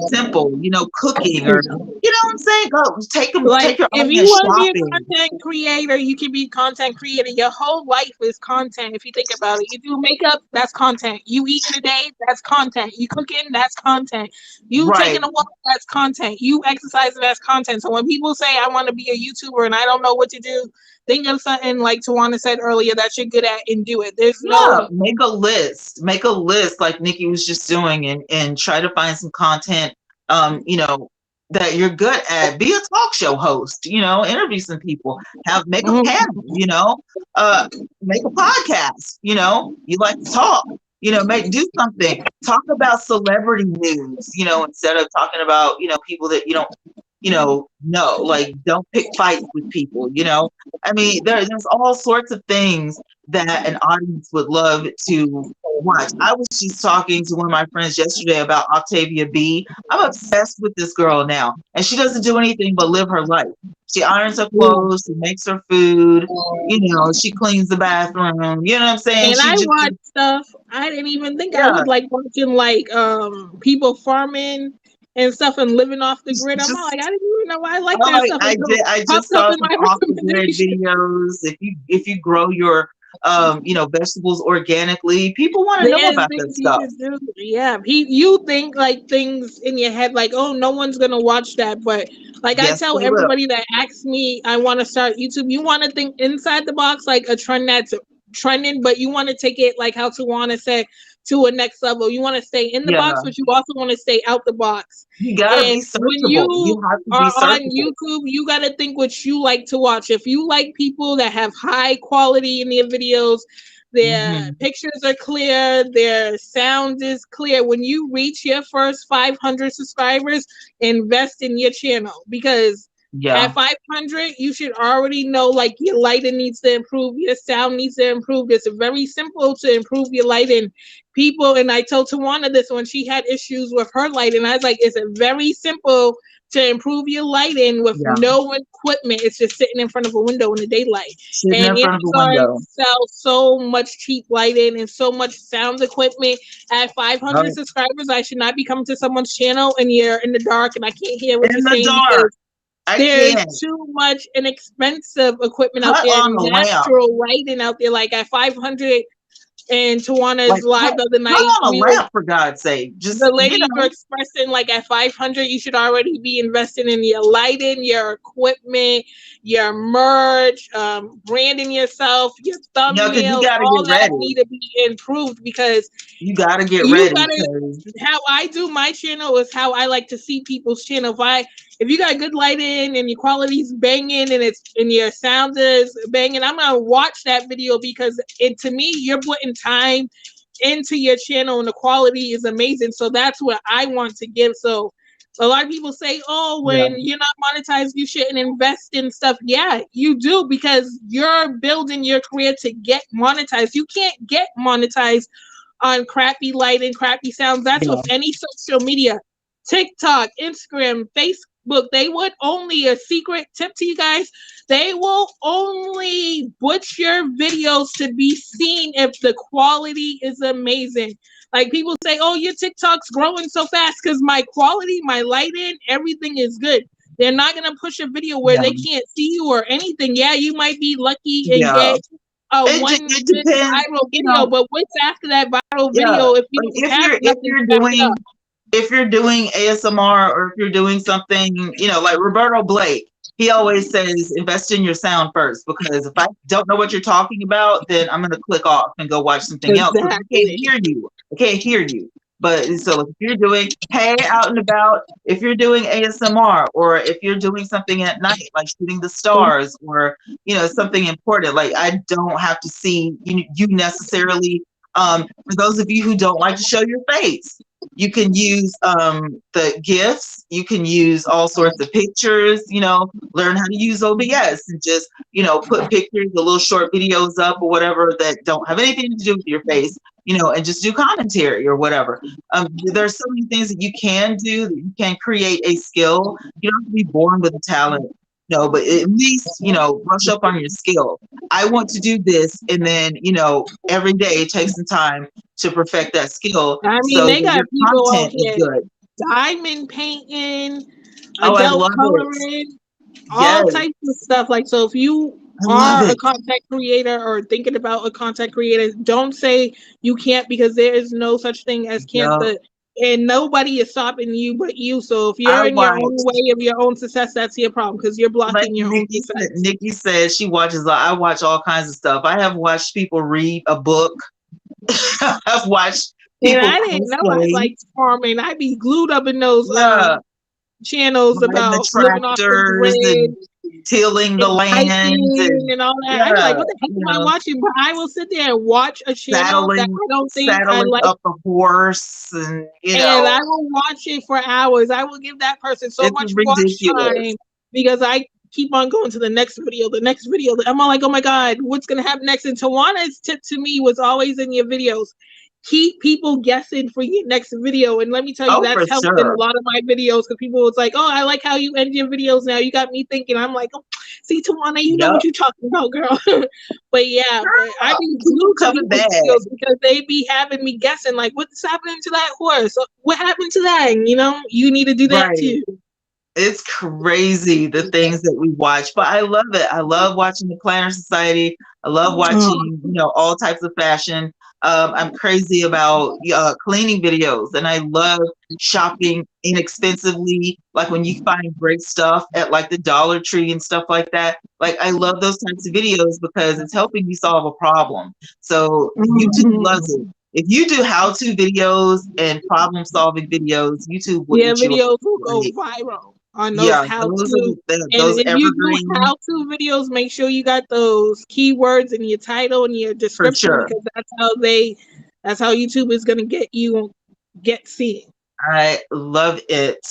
simple, cooking, or you know what I'm saying? Go Like, take your if you audience want to be a shopping. content creator, you can be a content creator. Your whole life is content. If you think about it, you do makeup, that's content. You eat in a day, that's content. You cooking, that's content. You taking Right. a walk, that's content. You exercising, that's content. So when people say I want to be a YouTuber and I don't know what to do, think of something like Tawana said earlier that you're good at and do it. There's Yeah, no make a list. Make a list like Nikki was just doing, and try to find some content that you're good at. Be a talk show host, interview some people, make a Mhm. panel, uh make a podcast, you like to talk, do something. Talk about celebrity news, instead of talking about, people that you don't no, like don't pick fights with people, I mean, there's all sorts of things that an audience would love to watch. I was just talking to one of my friends yesterday about Octavia B. I'm obsessed with this girl now, and she doesn't do anything but live her life. She irons her clothes, she makes her food, she cleans the bathroom, you know what I'm saying? And She I just, watch stuff. I didn't even think I yeah, would like watching like people farming and stuff and living off the grid. I'm all just like, I didn't even know I like oh, that stuff I until did. it I popped just up saw in some my off the grid recommendation. videos. If you grow your vegetables organically, people want to know There's about that things you stuff. can do. Yeah, you think like things in your head like, oh, no one's gonna watch that, but like I Yes, tell they will. everybody that asks me, I want to start YouTube. You want to think inside the box, like a trend that's trending, but you want to take it like how Tawana said to a next level. You want to stay in the Yeah, box, but you also want to stay out the box. you gotta be And when searchable. you You have to are be on searchable. YouTube, you got to think what you like to watch. If you like people that have high quality in their videos, their Hmm. pictures are clear, their sound is clear. When you reach your first 500 subscribers, invest in your channel because at Yeah, 500, you should already know like your lighting needs to improve, your sound needs to improve. It's very simple to improve your lighting. People, and I told Tawana this when she had issues with her lighting. I was like, it's a very simple to improve your lighting with yeah. no equipment. It's just sitting in front of a window in the daylight. Sitting And in front of a Amazon window. sells so much cheap lighting and so much sound equipment. At 500 Right. subscribers, I should not be coming to someone's channel and you're in the dark and I can't hear what you're In the saying because dark. I there's can't. too much inexpensive equipment out Cut there, on a lamp. natural lighting out there. Like at 500, and Like Tawana's live the other cut night, on a lamp, for God's sake. the Just, ladies were expressing like at 500 you should already be investing in your lighting, your equipment, your merch, branding yourself, your because you thumbnails, gotta all get that ready. need to be improved because You gotta get you ready gotta, because how I do my channel is how I like to see people's channel. If you got good lighting and your quality's banging and your sound is banging, I'm gonna watch that video because it to me you're putting time into your channel and the quality is amazing. So that's what I want to give. So a lot of people say, oh, yeah, when you're not monetized, you shouldn't invest in stuff. Yeah, you do because you're building your career to get monetized. You can't get monetized on crappy lighting, crappy sounds. That's yeah, with any social media. TikTok, Instagram, Facebook, they would only, a secret tip to you guys, they will only butcher your videos to be seen if the quality is amazing. Like people say, oh, your TikTok's growing so fast because my quality, my lighting, everything is good. They're not going to push a video where yeah, they can't see you or anything. Yeah, you might be lucky and yeah. get a one It good depends, viral video, but what's after that viral yeah. video if you Like don't have if nothing you're to back it doing up? ASMR, or if you're doing something, like Roberto Blake, he always says invest in your sound first, because if I don't know what you're talking about, then I'm gonna click off and go watch something else because I can't Exactly. hear you. I can't hear you. But so if you're doing hey out and about, if you're doing ASMR, or if you're doing something at night like shooting the stars, or something important, like I don't have to see you necessarily. For those of you who don't like to show your face, you can use the GIFs. You can use all sorts of pictures. Learn how to use OBS and just put pictures, the little short videos up or whatever that don't have anything to do with your face. And just do commentary or whatever. There's so many things that you can do, that you can create a skill. You don't have to be born with a talent. No, but at least, brush up on your skill. I want to do this. And then, every day take some time to perfect that skill I mean, so they that got your people out content is here good. diamond painting, Oh, I adult love it. coloring, all Yes, types of stuff. Like, so if you I love are a it. content creator or thinking about a content creator, don't say you can't, because there is no such thing as can't. Yeah. And nobody is stopping you but you. So if I you're in your own watched, way of your own success, that's your problem, because you're like blocking your own success. Nikki said, she watches, I watch all kinds of stuff. I have watched people read a book. I've watched And people I didn't know I cosplay. liked farming. I'd be glued up in those Yeah. channels Riding the about living off the tractors grid and tilling the and land hiking and and all that. I'm yeah, like, what the heck am I watching? But I will sit there and watch a channel that saddling I don't think I saddling like, up the horse and and I will watch it for hours. I will give that person so it's much watch ridiculous. time because I keep on going to the next video, the next video. I'm all like, oh my God, what's going to happen next? And Tawana's tip to me was always in your videos: keep people guessing for your next video. And let me tell you, Oh, for that's helped in a sure. lot of my videos, because people was like, oh, I like how you end your videos now. You got me thinking. I'm like, oh, see, Tawana, you know Yep. what you're talking about, girl. But yeah, but I be Keep glued to coming people's back. videos because they be having me guessing, like, what's happening to that horse? What happened to that? And, you need to do that Right. too. It's crazy the things that we watch, but I love it. I love watching the Planner Society. I love watching, all types of fashion. I'm crazy about cleaning videos, and I love shopping inexpensively. Like when you find great stuff at like the Dollar Tree and stuff like that. Like I love those types of videos because it's helping you solve a problem. So YouTube loves it. If you do how-to videos and problem-solving videos, YouTube will Yeah, eat you videos will go alive. viral on those Yeah, how those are to. And those if you do evergreen how to videos, make sure you got those keywords in your title and your for description, sure. because that's how YouTube is gonna get seen. I love it.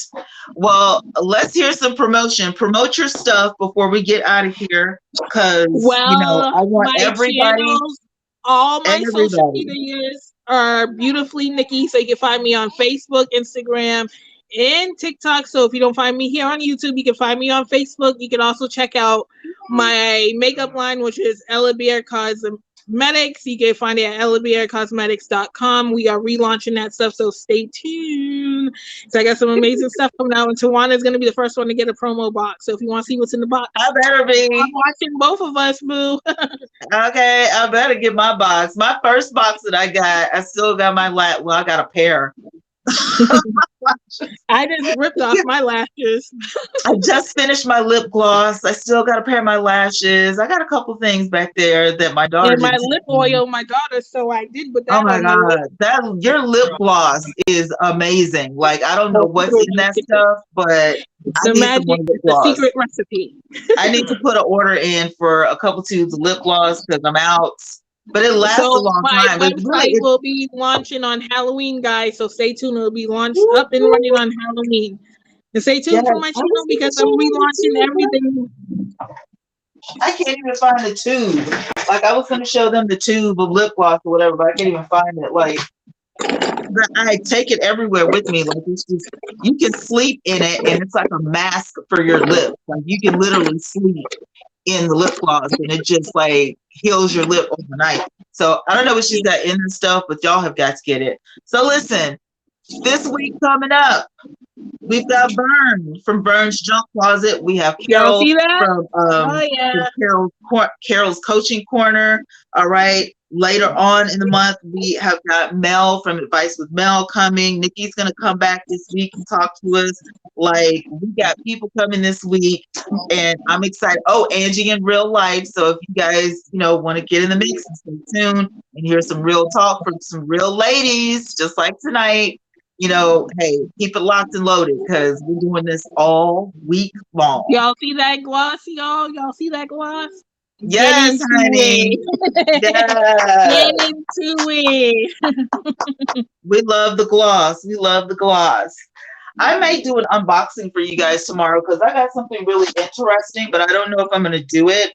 Well, let's hear some promotion. Promote your stuff before we get out of here, because Well, I want my channels, all my social everybody. medias are Beautifully Nikki. So you can find me on Facebook, Instagram, and TikTok. So if you don't find me here on YouTube, you can find me on Facebook. You can also check out my makeup line, which is Ella Bear Cosmetics. You can find it at ellabearcosmetics.com. We are relaunching that stuff, so stay tuned. So I got some amazing stuff coming out, and Tawana is going to be the first one to get a promo box. So if you want to see what's in the box, I better I'm be. watching both of us, boo. Okay, I better get my box. My first box that I got, I still got my well, I got a pair. I just ripped off my lashes. I just finished my lip gloss. I still got a pair of my lashes. I got a couple things back there that my daughter And my didn't lip take me. oil, my daughter, so I did put Oh that my on my lip. God, that your lip gloss is amazing. Like I don't know what's in that stuff, but It's I the need some more magic, lip it's the gloss. secret recipe. I need to put an order in for a couple tubes of lip gloss because I'm out. But it lasts a So long my time. But website will be launching on Halloween, guys. So stay tuned. It'll be launched up and running on Halloween. And stay yes, tuned for my I was channel because I'm relaunching everything. I can't even find the tube. Like I was gonna show them the tube of lip gloss or whatever, but I can't even find it. Like I take it everywhere with me. Like it's just you can sleep in it, and it's like a mask for your lips. Like you can literally sleep in the lip gloss, and it just like heals your lip overnight. So I don't know what she's got in and stuff, but y'all have got to get it. So listen, this week coming up, we've got Vern from Vern's Junk Closet. We have Y'all Carol see that? from Oh yeah. Carol's Coaching Corner. All right. Later on in the month, we have got Mel from Advice with Mel coming. Nikki's gonna come back this week and talk to us. Like we got people coming this week, and I'm excited. Oh, Angie in real life. So if you guys, want to get in the mix and stay tuned and hear some real talk from some real ladies, just like tonight. Hey, keep it locked and loaded because we're doing this all week long. Y'all see that gloss, y'all? Y'all see that gloss? Yes, Get into honey. it. Yeah. Get into it. We love the gloss. We love the gloss. I may do an unboxing for you guys tomorrow because I got something really interesting, but I don't know if I'm going to do it.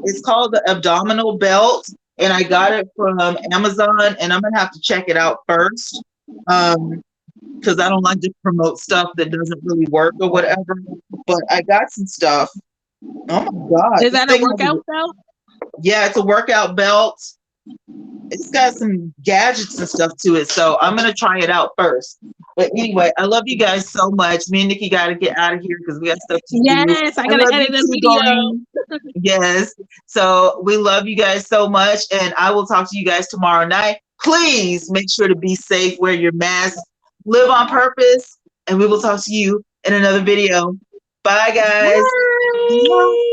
It's called the abdominal belt, and I got it from Amazon, and I'm going to have to check it out first. Because I don't like to promote stuff that doesn't really work or whatever. But I got some stuff Oh my God. Is This that a thing has workout belt? yeah, it's a workout belt. It's got some gadgets and stuff to it. So I'm going to try it out first. But anyway, I love you guys so much. Me and Nikki got to get out of here because we got stuff to do. Yes, I I gotta love you edit a too, video. Doreen. Yes. So we love you guys so much. And I will talk to you guys tomorrow night. Please make sure to be safe, wear your mask, live on purpose. And we will talk to you in another video. Bye, guys. Bye.